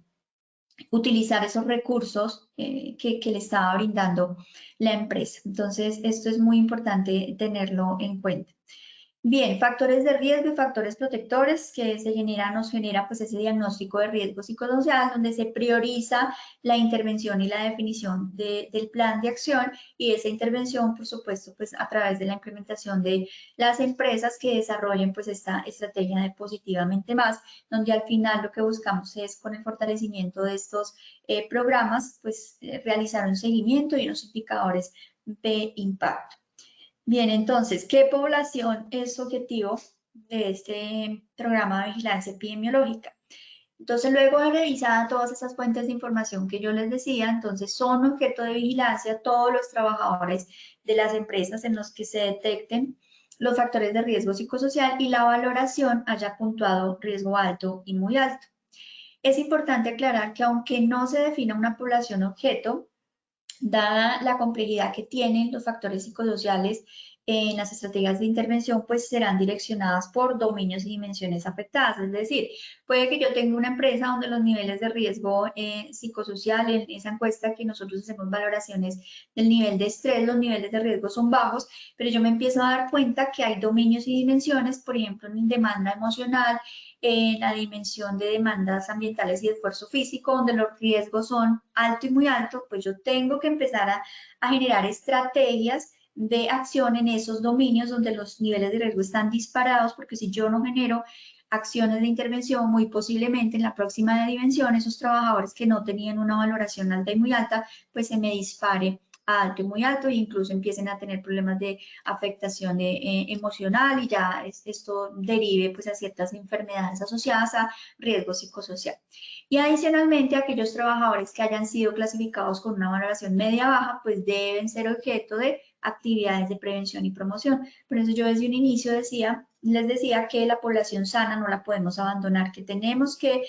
utilizar esos recursos que le estaba brindando la empresa. Entonces, esto es muy importante tenerlo en cuenta. Bien, factores de riesgo y factores protectores que nos genera pues ese diagnóstico de riesgo psicosocial donde se prioriza la intervención y la definición del plan de acción y esa intervención, por supuesto, pues a través de la implementación de las empresas que desarrollen pues esta estrategia de Positivamente Más, donde al final lo que buscamos es con el fortalecimiento de estos programas, pues realizar un seguimiento y unos indicadores de impacto. Bien, entonces, ¿qué población es objetivo de este programa de vigilancia epidemiológica? Entonces, luego de revisar todas esas fuentes de información que yo les decía, entonces son objeto de vigilancia todos los trabajadores de las empresas en los que se detecten los factores de riesgo psicosocial y la valoración haya puntuado riesgo alto y muy alto. Es importante aclarar que aunque no se defina una población objeto, dada la complejidad que tienen los factores psicosociales en las estrategias de intervención, pues serán direccionadas por dominios y dimensiones afectadas. Es decir, puede que yo tenga una empresa donde los niveles de riesgo psicosocial, en esa encuesta que nosotros hacemos valoraciones del nivel de estrés, los niveles de riesgo son bajos, pero yo me empiezo a dar cuenta que hay dominios y dimensiones, por ejemplo, en demanda emocional, en la dimensión de demandas ambientales y de esfuerzo físico, donde los riesgos son alto y muy alto, pues yo tengo que empezar a generar estrategias de acción en esos dominios donde los niveles de riesgo están disparados, porque si yo no genero acciones de intervención, muy posiblemente en la próxima dimensión, esos trabajadores que no tenían una valoración alta y muy alta, pues se me dispare a alto y muy alto e incluso empiecen a tener problemas de afectación emocional y ya esto derive pues a ciertas enfermedades asociadas a riesgo psicosocial. Y adicionalmente aquellos trabajadores que hayan sido clasificados con una valoración media-baja pues deben ser objeto de actividades de prevención y promoción. Por eso yo desde un inicio les decía que la población sana no la podemos abandonar, que tenemos que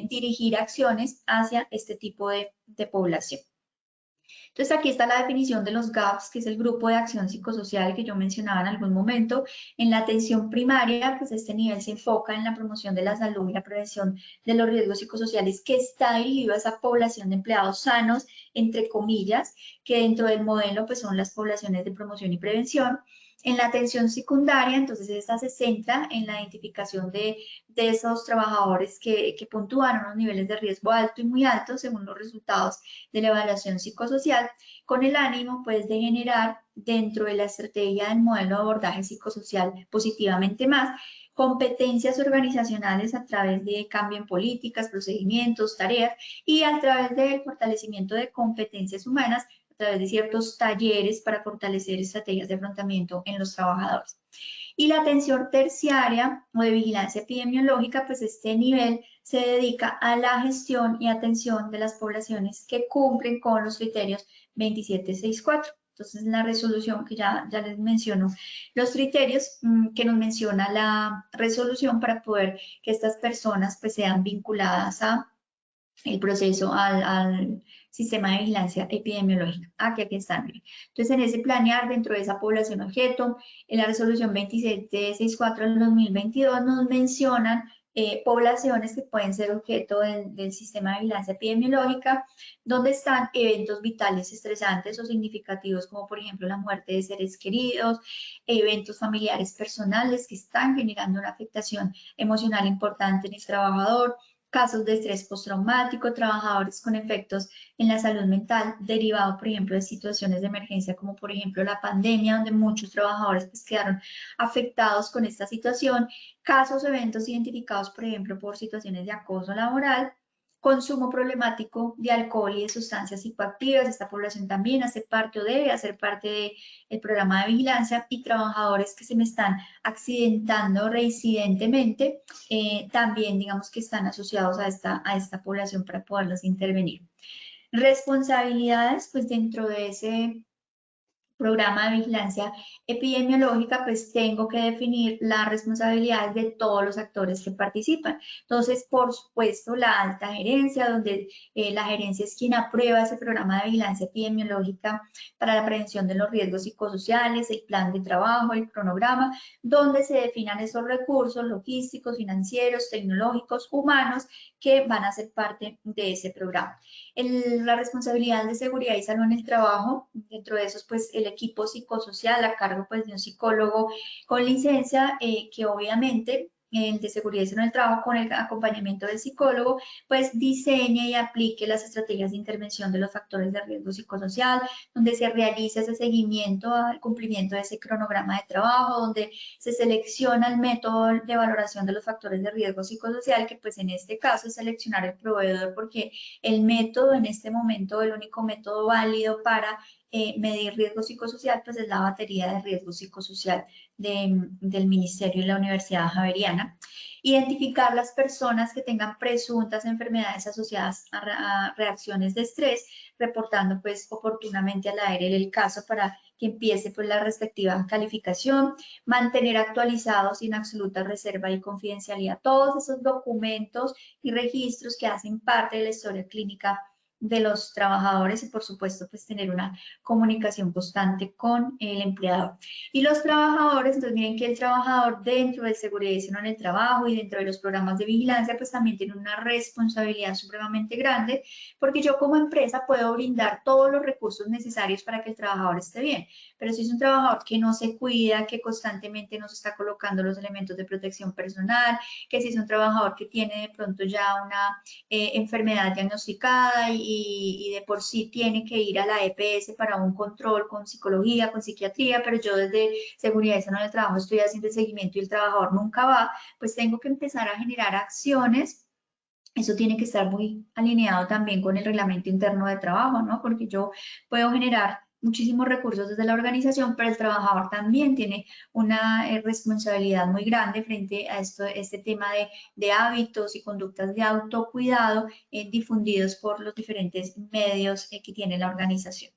dirigir acciones hacia este tipo de población. Entonces aquí está la definición de los GAPS, que es el Grupo de Acción Psicosocial que yo mencionaba en algún momento. En la atención primaria, pues este nivel se enfoca en la promoción de la salud y la prevención de los riesgos psicosociales que está dirigido a esa población de empleados sanos, entre comillas, que dentro del modelo pues son las poblaciones de promoción y prevención. En la atención secundaria, entonces esta se centra en la identificación de esos trabajadores que puntúan unos niveles de riesgo alto y muy alto según los resultados de la evaluación psicosocial, con el ánimo pues de generar dentro de la estrategia del modelo de abordaje psicosocial Positivamente Más, competencias organizacionales a través de cambio en políticas, procedimientos, tareas y a través del fortalecimiento de competencias humanas a través de ciertos talleres para fortalecer estrategias de afrontamiento en los trabajadores. Y la atención terciaria o de vigilancia epidemiológica, pues este nivel se dedica a la gestión y atención de las poblaciones que cumplen con los criterios 2764. Entonces, la resolución que ya les menciono, los criterios que nos menciona la resolución para poder que estas personas pues sean vinculadas a el proceso al sistema de vigilancia epidemiológica. Aquí están. Entonces, en ese planear, dentro de esa población objeto, en la resolución 2764 del 2022 nos mencionan poblaciones que pueden ser objeto del sistema de vigilancia epidemiológica, donde están eventos vitales estresantes o significativos, como por ejemplo la muerte de seres queridos, eventos familiares personales que están generando una afectación emocional importante en el trabajador, casos de estrés postraumático, trabajadores con efectos en la salud mental derivado, por ejemplo, de situaciones de emergencia, como por ejemplo la pandemia, donde muchos trabajadores pues, quedaron afectados con esta situación, casos o eventos identificados, por ejemplo, por situaciones de acoso laboral, consumo problemático de alcohol y de sustancias psicoactivas. Esta población también hace parte o debe hacer parte del programa de vigilancia, y trabajadores que se me están accidentando reincidentemente, también digamos que están asociados a esta población para poderlos intervenir. Responsabilidades, pues dentro de ese programa de vigilancia epidemiológica, pues tengo que definir las responsabilidades de todos los actores que participan. Entonces, por supuesto, la alta gerencia, donde la gerencia es quien aprueba ese programa de vigilancia epidemiológica para la prevención de los riesgos psicosociales, el plan de trabajo, el cronograma, donde se definan esos recursos logísticos, financieros, tecnológicos, humanos, que van a ser parte de ese programa. La responsabilidad de seguridad y salud en el trabajo, dentro de esos, pues el equipo psicosocial a cargo pues de un psicólogo con licencia, que obviamente el de seguridad y salud en el trabajo, con el acompañamiento del psicólogo, pues diseñe y aplique las estrategias de intervención de los factores de riesgo psicosocial, donde se realiza ese seguimiento al cumplimiento de ese cronograma de trabajo, donde se selecciona el método de valoración de los factores de riesgo psicosocial, que pues en este caso es seleccionar el proveedor, porque el método en este momento, el único método válido para medir riesgo psicosocial, pues es la batería de riesgo psicosocial del Ministerio y la Universidad Javeriana. Identificar las personas que tengan presuntas enfermedades asociadas a reacciones de estrés, reportando pues oportunamente al ARL el caso para que empiece pues la respectiva calificación, mantener actualizados sin absoluta reserva y confidencialidad todos esos documentos y registros que hacen parte de la historia clínica de los trabajadores, y por supuesto pues tener una comunicación constante con el empleador. Y los trabajadores, entonces miren que el trabajador dentro de seguridad y salud en el trabajo y dentro de los programas de vigilancia pues también tiene una responsabilidad supremamente grande, porque yo como empresa puedo brindar todos los recursos necesarios para que el trabajador esté bien, pero si es un trabajador que no se cuida, que constantemente no se está colocando los elementos de protección personal, que si es un trabajador que tiene de pronto ya una enfermedad diagnosticada y de por sí tiene que ir a la EPS para un control con psicología, con psiquiatría, pero yo desde seguridad y salud en el trabajo estoy haciendo el seguimiento y el trabajador nunca va, pues tengo que empezar a generar acciones. Eso tiene que estar muy alineado también con el reglamento interno de trabajo, ¿no? Porque yo puedo generar muchísimos recursos desde la organización, pero el trabajador también tiene una responsabilidad muy grande frente a este tema de hábitos y conductas de autocuidado difundidos por los diferentes medios que tiene la organización.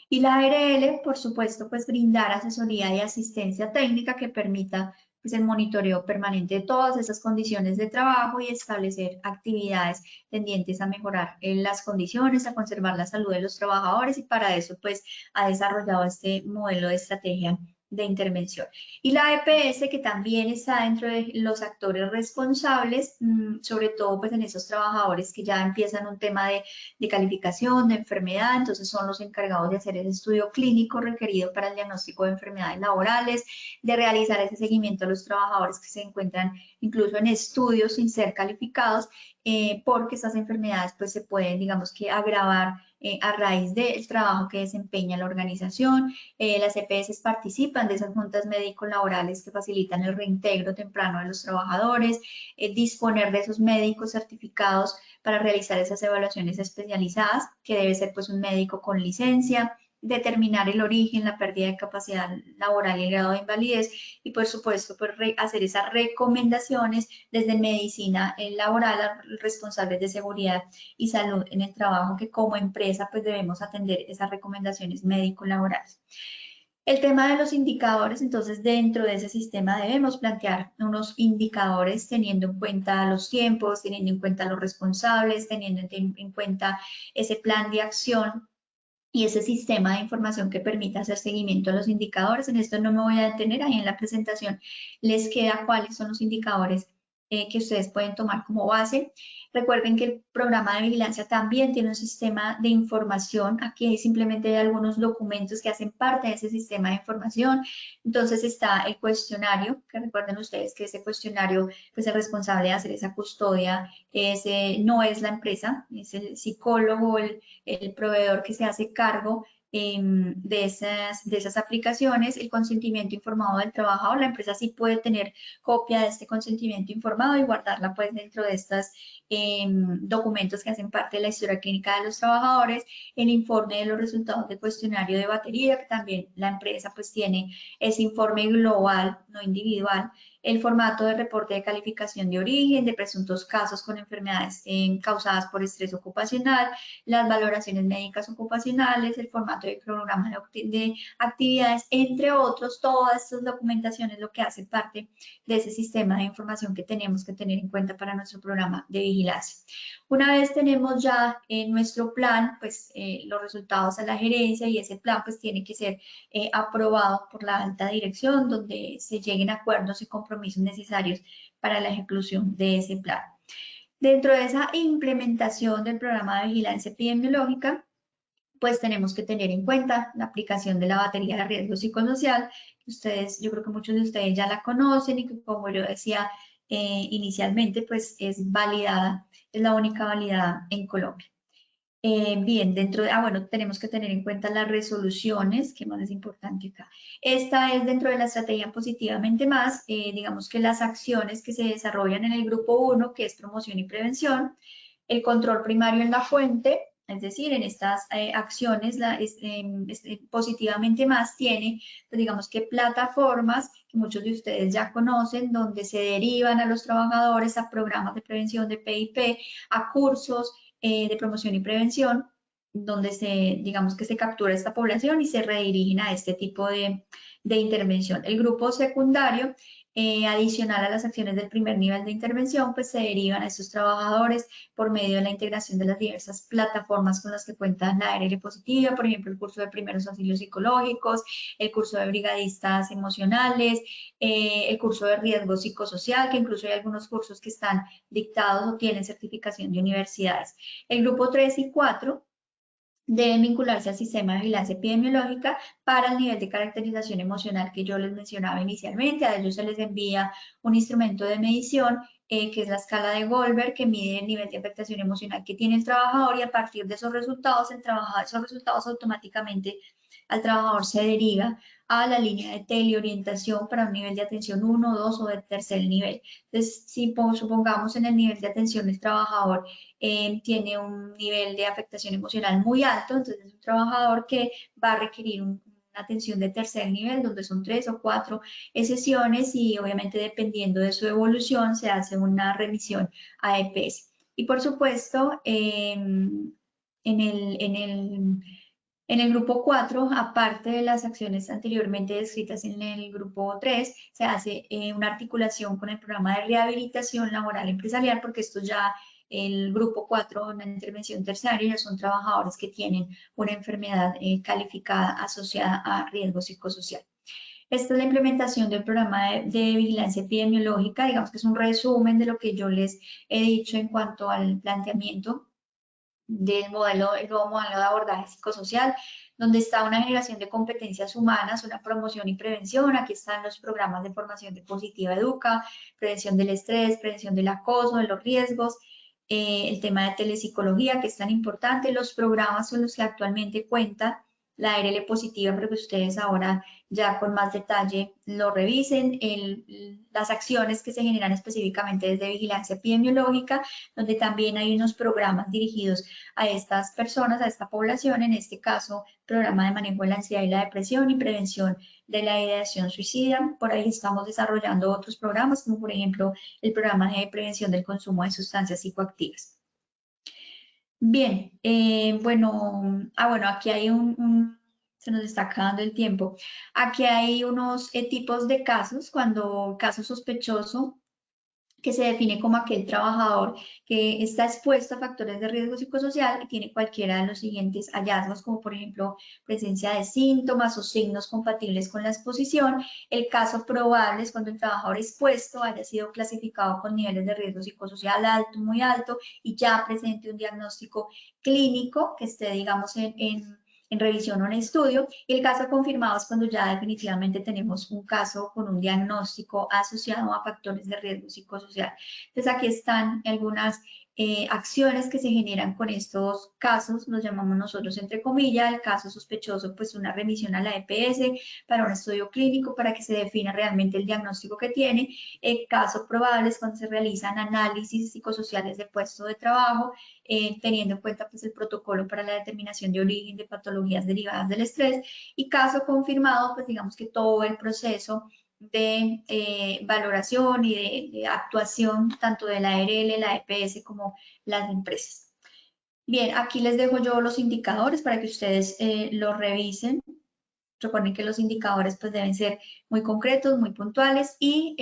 Y la ARL, por supuesto, pues brindar asesoría y asistencia técnica que permita pues, el monitoreo permanente de todas esas condiciones de trabajo y establecer actividades tendientes a mejorar las condiciones, a conservar la salud de los trabajadores, y para eso pues ha desarrollado este modelo de estrategia de intervención. Y la EPS, que también está dentro de los actores responsables, sobre todo pues en esos trabajadores que ya empiezan un tema de calificación, de enfermedad, entonces son los encargados de hacer ese estudio clínico requerido para el diagnóstico de enfermedades laborales, de realizar ese seguimiento a los trabajadores que se encuentran incluso en estudios sin ser calificados, porque estas enfermedades pues se pueden, digamos que, agravar a raíz del trabajo que desempeña la organización. Las EPS participan de esas juntas médico-laborales que facilitan el reintegro temprano de los trabajadores, disponer de esos médicos certificados para realizar esas evaluaciones especializadas, que debe ser pues un médico con licencia, determinar el origen, la pérdida de capacidad laboral y el grado de invalidez, y por supuesto pues hacer esas recomendaciones desde medicina laboral a responsables de seguridad y salud en el trabajo, que como empresa pues debemos atender esas recomendaciones médico-laborales. El tema de los indicadores, entonces dentro de ese sistema debemos plantear unos indicadores teniendo en cuenta los tiempos, teniendo en cuenta los responsables, teniendo en cuenta ese plan de acción y ese sistema de información que permita hacer seguimiento a los indicadores. En esto no me voy a detener, ahí en la presentación les queda cuáles son los indicadores que ustedes pueden tomar como base. Recuerden que el programa de vigilancia también tiene un sistema de información. Aquí simplemente hay algunos documentos que hacen parte de ese sistema de información. Entonces está el cuestionario, que recuerden ustedes que ese cuestionario, pues el responsable de hacer esa custodia no es la empresa, es el psicólogo, el proveedor que se hace cargo de esas aplicaciones. El consentimiento informado del trabajador, la empresa sí puede tener copia de este consentimiento informado y guardarla pues dentro de estos documentos que hacen parte de la historia clínica de los trabajadores. El informe de los resultados del cuestionario de batería, que también la empresa pues tiene ese informe global, no individual. El formato de reporte de calificación de origen, de presuntos casos con enfermedades causadas por estrés ocupacional, las valoraciones médicas ocupacionales, el formato de cronograma de actividades, entre otros. Todas estas documentaciones lo que hace parte de ese sistema de información que tenemos que tener en cuenta para nuestro programa de vigilancia. Una vez tenemos ya en nuestro plan, pues los resultados a la gerencia, y ese plan pues tiene que ser aprobado por la alta dirección, donde se lleguen a acuerdos y compromisos necesarios para la ejecución de ese plan. Dentro de esa implementación del programa de vigilancia epidemiológica, pues tenemos que tener en cuenta la aplicación de la batería de riesgo psicosocial, que ustedes, yo creo que muchos de ustedes ya la conocen y que, como yo decía inicialmente, pues es validada, es la única validada en Colombia. Bien, dentro de, bueno, tenemos que tener en cuenta las resoluciones, que más es importante acá. Esta es dentro de la estrategia Positivamente Más, digamos que las acciones que se desarrollan en el grupo 1, que es promoción y prevención, el control primario en la fuente, es decir, en estas acciones, Positivamente Más tiene, pues digamos que plataformas que muchos de ustedes ya conocen, donde se derivan a los trabajadores a programas de prevención de PIP, a cursos de promoción y prevención, donde digamos que se captura esta población y se redirigen a este tipo de intervención. El grupo secundario, adicional a las acciones del primer nivel de intervención, pues se derivan a estos trabajadores por medio de la integración de las diversas plataformas con las que cuenta la ARL Positiva, por ejemplo, el curso de primeros auxilios psicológicos, el curso de brigadistas emocionales, el curso de riesgo psicosocial, que incluso hay algunos cursos que están dictados o tienen certificación de universidades. El grupo 3 y 4 deben vincularse al sistema de vigilancia epidemiológica para el nivel de caracterización emocional que yo les mencionaba inicialmente. A ellos se les envía un instrumento de medición, que es la escala de Goldberg, que mide el nivel de afectación emocional que tiene el trabajador, y a partir de esos resultados, esos resultados automáticamente al trabajador se deriva a la línea de teleorientación para un nivel de atención 1, 2 o de tercer nivel. Entonces, si supongamos en el nivel de atención el trabajador tiene un nivel de afectación emocional muy alto, entonces es un trabajador que va a requerir una atención de tercer nivel, donde son 3 o 4 sesiones, y obviamente dependiendo de su evolución se hace una remisión a EPS. Y por supuesto, en el grupo 4, aparte de las acciones anteriormente descritas en el grupo 3, se hace una articulación con el programa de rehabilitación laboral empresarial, porque esto ya, el grupo 4, una intervención terciaria, ya son trabajadores que tienen una enfermedad calificada asociada a riesgo psicosocial. Esta es la implementación del programa de vigilancia epidemiológica, digamos que es un resumen de lo que yo les he dicho en cuanto al planteamiento del modelo, el nuevo modelo de abordaje psicosocial, donde está una generación de competencias humanas, una promoción y prevención. Aquí están los programas de formación de Positiva Educa, prevención del estrés, prevención del acoso, de los riesgos, el tema de telepsicología, que es tan importante, los programas con los que actualmente cuenta la ARL positiva, pero que ustedes ahora ya con más detalle lo revisen, las acciones que se generan específicamente desde vigilancia epidemiológica, donde también hay unos programas dirigidos a estas personas, a esta población, en este caso, programa de manejo de la ansiedad y la depresión y prevención de la ideación suicida. Por ahí estamos desarrollando otros programas, como por ejemplo el programa de prevención del consumo de sustancias psicoactivas. Bien, bueno, aquí hay se nos está acabando el tiempo. Aquí hay unos tipos de casos, cuando caso sospechoso, que se define como aquel trabajador que está expuesto a factores de riesgo psicosocial y tiene cualquiera de los siguientes hallazgos, como por ejemplo presencia de síntomas o signos compatibles con la exposición. El caso probable es cuando el trabajador expuesto haya sido clasificado con niveles de riesgo psicosocial alto, muy alto, y ya presente un diagnóstico clínico que esté, digamos, en revisión o en estudio, y el caso confirmado es cuando ya definitivamente tenemos un caso con un diagnóstico asociado a factores de riesgo psicosocial. Entonces aquí están algunas acciones que se generan con estos casos, los llamamos nosotros entre comillas, el caso sospechoso, pues una remisión a la EPS para un estudio clínico para que se defina realmente el diagnóstico que tiene. El caso probable es cuando se realizan análisis psicosociales de puesto de trabajo, teniendo en cuenta pues el protocolo para la determinación de origen de patologías derivadas del estrés, y caso confirmado, pues digamos que todo el proceso de valoración y de actuación tanto de la ARL, la EPS como las empresas. Bien, aquí les dejo yo los indicadores para que ustedes los revisen. Recuerden que los indicadores pues deben ser muy concretos, muy puntuales, y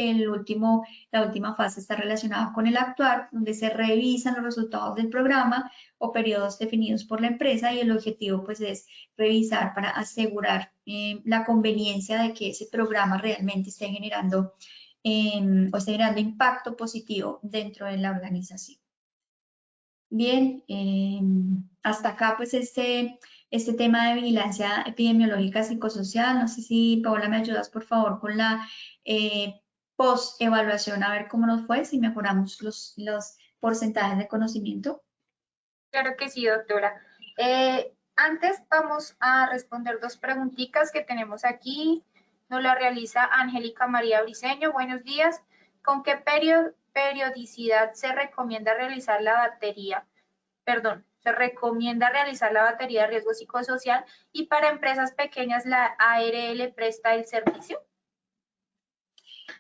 la última fase está relacionada con el actuar, donde se revisan los resultados del programa o periodos definidos por la empresa, y el objetivo pues es revisar para asegurar la conveniencia de que ese programa realmente esté generando impacto positivo dentro de la organización. Bien, hasta acá pues este tema de vigilancia epidemiológica psicosocial. No sé si, Paola, me ayudas por favor con la post-evaluación, a ver cómo nos fue, si mejoramos los porcentajes de conocimiento. Claro que sí, doctora. Antes vamos a responder dos preguntitas que tenemos aquí. Nos la realiza Angélica María Briceño. Buenos días. ¿Con qué periodicidad se recomienda realizar la batería? Se recomienda realizar la batería de riesgo psicosocial, y para empresas pequeñas la ARL presta el servicio.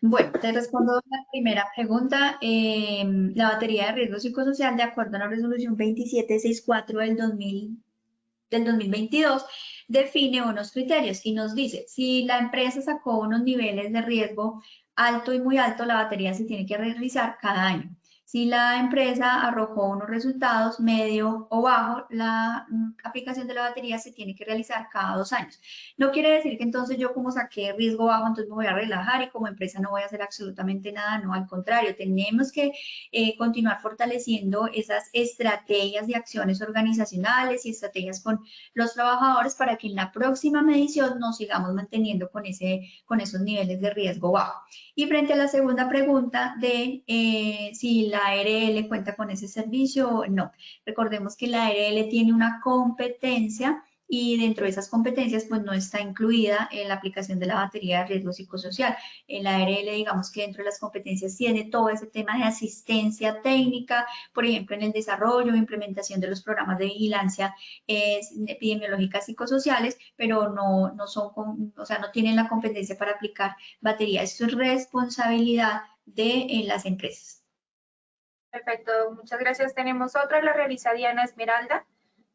Bueno, te respondo a la primera pregunta. La batería de riesgo psicosocial, de acuerdo a la resolución 2764 del 2022, define unos criterios y nos dice, si la empresa sacó unos niveles de riesgo alto y muy alto, la batería se tiene que realizar cada año. Si la empresa arrojó unos resultados medio o bajo, la aplicación de la batería se tiene que realizar cada 2 años. No quiere decir que entonces yo, como saqué riesgo bajo, entonces me voy a relajar y como empresa no voy a hacer absolutamente nada. No, al contrario, tenemos que continuar fortaleciendo esas estrategias de acciones organizacionales y estrategias con los trabajadores para que en la próxima medición nos sigamos manteniendo con esos niveles de riesgo bajo. Y frente a la segunda pregunta de si la ARL cuenta con ese servicio, no. Recordemos que la ARL tiene una competencia, y dentro de esas competencias pues no está incluida la aplicación de la batería de riesgo psicosocial. La ARL, digamos que dentro de las competencias tiene todo ese tema de asistencia técnica, por ejemplo en el desarrollo e implementación de los programas de vigilancia epidemiológicas psicosociales, pero no tienen la competencia para aplicar batería. Esto es responsabilidad de las empresas. Perfecto, muchas gracias. Tenemos otra, la realiza Diana Esmeralda.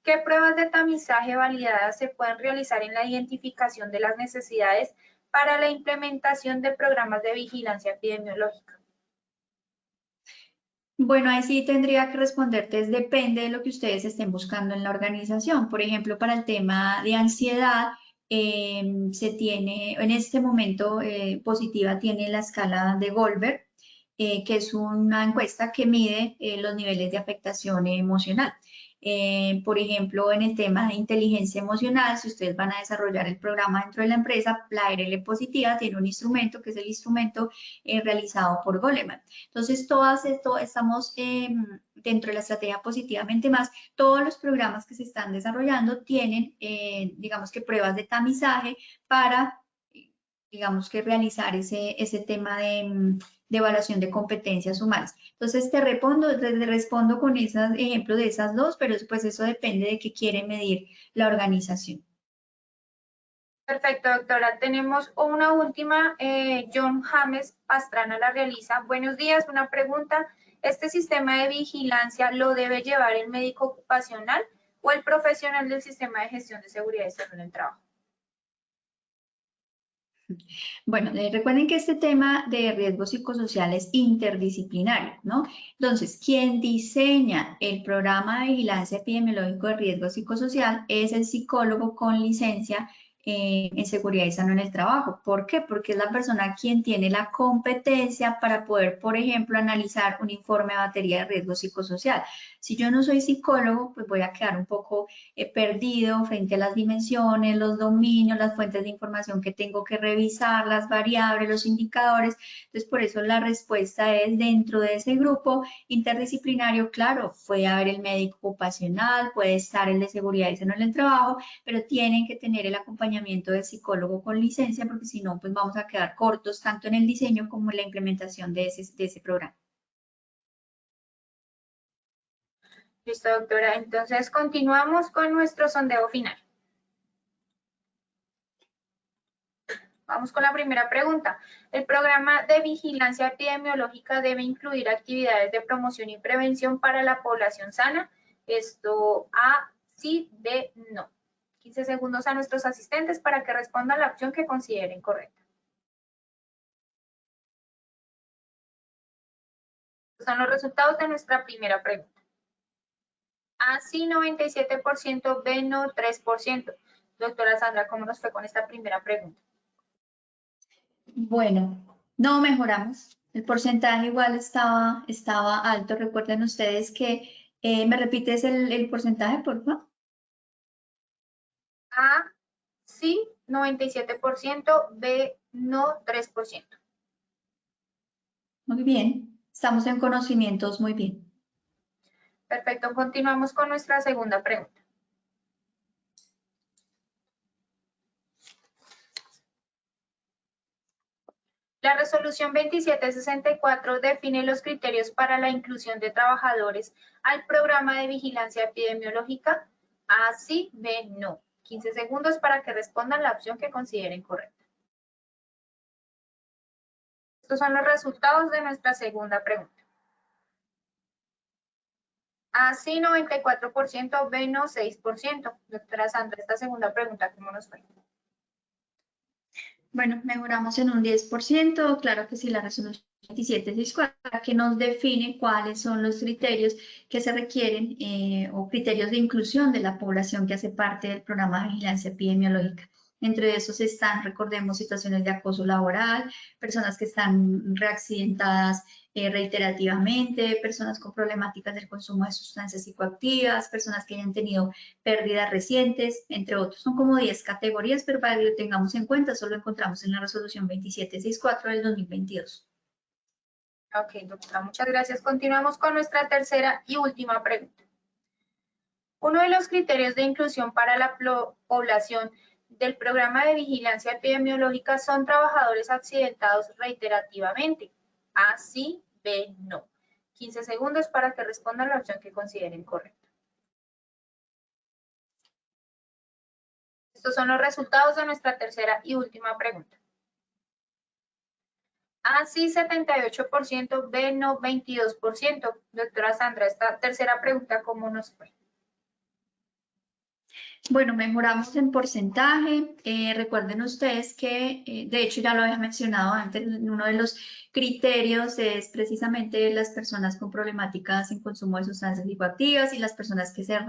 ¿Qué pruebas de tamizaje validadas se pueden realizar en la identificación de las necesidades para la implementación de programas de vigilancia epidemiológica? Bueno, ahí sí tendría que responderte, depende de lo que ustedes estén buscando en la organización. Por ejemplo, para el tema de ansiedad, se tiene, en este momento, Positiva tiene la escala de Goldberg, que es una encuesta que mide los niveles de afectación emocional. Por ejemplo, en el tema de inteligencia emocional, si ustedes van a desarrollar el programa dentro de la empresa, la ARL Positiva tiene un instrumento que es el instrumento realizado por Goleman. Entonces, todas esto estamos dentro de la estrategia Positivamente Más. Todos los programas que se están desarrollando tienen, digamos que pruebas de tamizaje para, digamos que realizar ese tema de evaluación de competencias humanas. Entonces, te respondo con esos ejemplos de esas dos, pero pues eso depende de qué quiere medir la organización. Perfecto, doctora. Tenemos una última. John James Pastrana la realiza. Buenos días, una pregunta. ¿Este sistema de vigilancia lo debe llevar el médico ocupacional o el profesional del sistema de gestión de seguridad y salud en el trabajo? Bueno, recuerden que este tema de riesgo psicosocial es interdisciplinario, ¿no? Entonces, quien diseña el programa de vigilancia epidemiológico de riesgo psicosocial es el psicólogo con licencia en seguridad y salud en el trabajo. ¿Por qué? Porque es la persona quien tiene la competencia para poder, por ejemplo, analizar un informe de batería de riesgo psicosocial. Si yo no soy psicólogo, pues voy a quedar un poco perdido frente a las dimensiones, los dominios, las fuentes de información que tengo que revisar, las variables, los indicadores. Entonces, por eso la respuesta es dentro de ese grupo interdisciplinario, claro, puede haber el médico ocupacional, puede estar el de seguridad y salud en el trabajo, pero tienen que tener el acompañamiento del psicólogo con licencia, porque si no, pues vamos a quedar cortos tanto en el diseño como en la implementación de ese programa. Listo, doctora. Entonces, continuamos con nuestro sondeo final. Vamos con la primera pregunta. ¿El programa de vigilancia epidemiológica debe incluir actividades de promoción y prevención para la población sana? Esto A, sí, B, no. 15 segundos a nuestros asistentes para que respondan la opción que consideren correcta. Estos son los resultados de nuestra primera pregunta. A, sí, 97%, B, no, 3%. Doctora Sandra, ¿cómo nos fue con esta primera pregunta? Bueno, no mejoramos. El porcentaje igual estaba alto. Recuerden ustedes que, ¿me repites el porcentaje, por favor? A, sí, 97%, B, no, 3%. Muy bien, estamos en conocimientos muy bien. Perfecto, continuamos con nuestra segunda pregunta. La resolución 2764 define los criterios para la inclusión de trabajadores al programa de vigilancia epidemiológica. A, sí, B, no. 15 segundos para que respondan la opción que consideren correcta. Estos son los resultados de nuestra segunda pregunta. A, sí, 94%, B, no, 6%. Doctora Sandra, esta segunda pregunta, ¿cómo nos fue? Bueno, mejoramos en un 10%, claro que sí, la resolución 2764 que nos define cuáles son los criterios que se requieren o criterios de inclusión de la población que hace parte del programa de vigilancia epidemiológica. Entre esos están, recordemos, situaciones de acoso laboral, personas que están reaccidentadas reiterativamente, personas con problemáticas del consumo de sustancias psicoactivas, personas que hayan tenido pérdidas recientes, entre otros. Son como 10 categorías, pero para que lo tengamos en cuenta, solo encontramos en la resolución 2764 del 2022. Ok, doctora, muchas gracias. Continuamos con nuestra tercera y última pregunta. Uno de los criterios de inclusión para la población del programa de vigilancia epidemiológica son trabajadores accidentados reiterativamente. A, sí, B, no. 15 segundos para que respondan la opción que consideren correcta. Estos son los resultados de nuestra tercera y última pregunta. A, sí, 78%, B, no, 22%. Doctora Sandra, esta tercera pregunta, ¿cómo nos fue? Bueno, mejoramos en porcentaje. Recuerden ustedes que, de hecho ya lo había mencionado antes, uno de los criterios es precisamente las personas con problemáticas en consumo de sustancias psicoactivas y las personas que se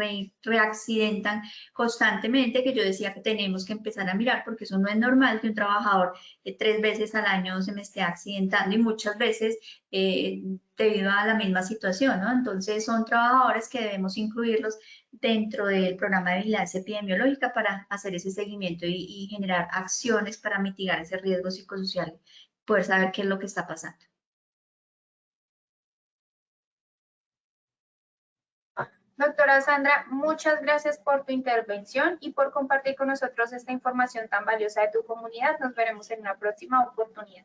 reaccidentan constantemente, que yo decía que tenemos que empezar a mirar porque eso no es normal que un trabajador 3 veces al año se me esté accidentando y muchas veces debido a la misma situación, ¿no? Entonces son trabajadores que debemos incluirlos dentro del programa de vigilancia epidemiológica para hacer ese seguimiento y generar acciones para mitigar ese riesgo psicosocial, poder saber qué es lo que está pasando. Doctora Sandra, muchas gracias por tu intervención y por compartir con nosotros esta información tan valiosa de tu comunidad. Nos veremos en una próxima oportunidad.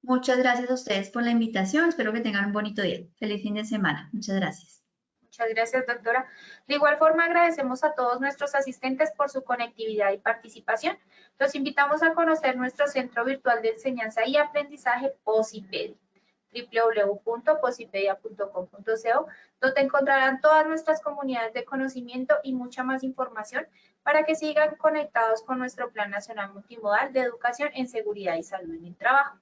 Muchas gracias a ustedes por la invitación. Espero que tengan un bonito día. Feliz fin de semana. Muchas gracias. Muchas gracias, doctora. De igual forma, agradecemos a todos nuestros asistentes por su conectividad y participación. Los invitamos a conocer nuestro Centro Virtual de Enseñanza y Aprendizaje POSIpedia, www.posipedia.com.co, donde encontrarán todas nuestras comunidades de conocimiento y mucha más información para que sigan conectados con nuestro Plan Nacional Multimodal de Educación en Seguridad y Salud en el Trabajo.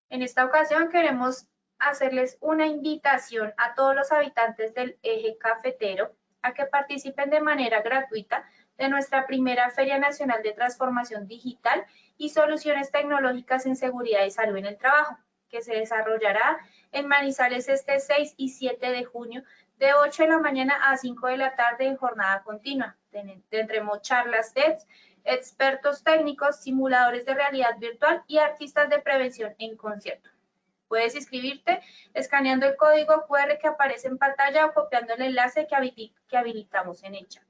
En esta ocasión queremos hacerles una invitación a todos los habitantes del eje cafetero a que participen de manera gratuita de nuestra primera Feria Nacional de Transformación Digital y Soluciones Tecnológicas en Seguridad y Salud en el Trabajo, que se desarrollará en Manizales este 6 y 7 de junio de 8 de la mañana a 5 de la tarde en jornada continua. Tendremos charlas TED, expertos técnicos, simuladores de realidad virtual y artistas de prevención en concierto. Puedes inscribirte escaneando el código QR que aparece en pantalla o copiando el enlace que habilitamos en el chat.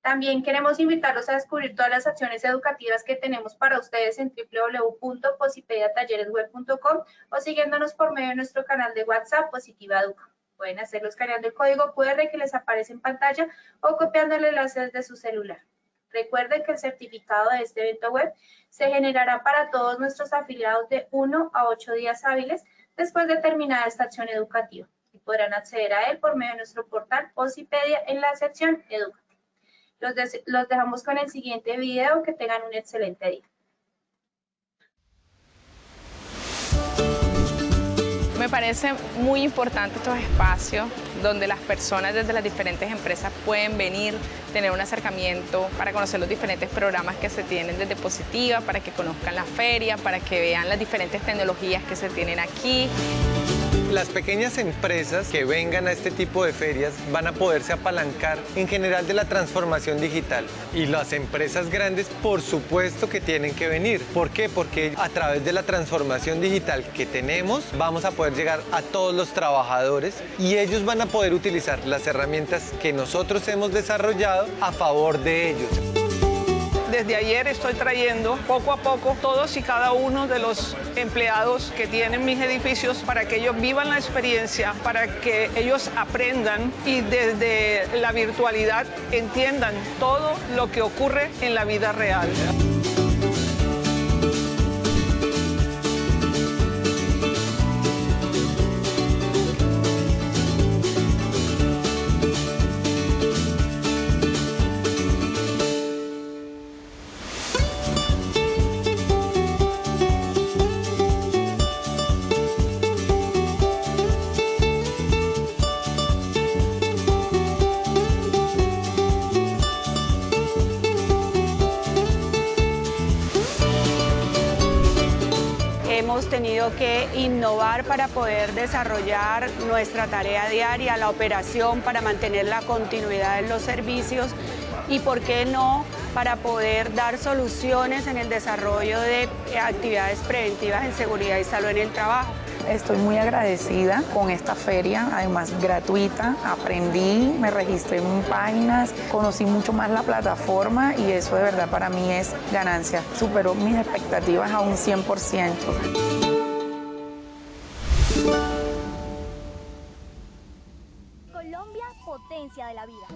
También queremos invitarlos a descubrir todas las acciones educativas que tenemos para ustedes en www.posipediatalleresweb.com o siguiéndonos por medio de nuestro canal de WhatsApp Positiva Educa. Pueden hacerlo escaneando el código QR que les aparece en pantalla o copiando el enlace desde su celular. Recuerden que el certificado de este evento web se generará para todos nuestros afiliados de 1 a 8 días hábiles después de terminada esta acción educativa y podrán acceder a él por medio de nuestro portal Posipedia en la sección Educativa. Los dejamos con el siguiente video. Que tengan un excelente día. Me parece muy importante estos espacios donde las personas desde las diferentes empresas pueden venir, tener un acercamiento para conocer los diferentes programas que se tienen desde Positiva, para que conozcan la feria, para que vean las diferentes tecnologías que se tienen aquí. Las pequeñas empresas que vengan a este tipo de ferias van a poderse apalancar en general de la transformación digital. Y las empresas grandes, por supuesto que tienen que venir. ¿Por qué? Porque a través de la transformación digital que tenemos, vamos a poder llegar a todos los trabajadores y ellos van a poder utilizar las herramientas que nosotros hemos desarrollado a favor de ellos. Desde ayer estoy trayendo poco a poco todos y cada uno de los empleados que tienen mis edificios para que ellos vivan la experiencia, para que ellos aprendan y desde la virtualidad entiendan todo lo que ocurre en la vida real. Hemos tenido que innovar para poder desarrollar nuestra tarea diaria, la operación, para mantener la continuidad de los servicios y, ¿por qué no?, para poder dar soluciones en el desarrollo de actividades preventivas en seguridad y salud en el trabajo. Estoy muy agradecida con esta feria, además gratuita. Aprendí, me registré en páginas, conocí mucho más la plataforma y eso de verdad para mí es ganancia. Superó mis expectativas a un 100%. Colombia, potencia de la vida.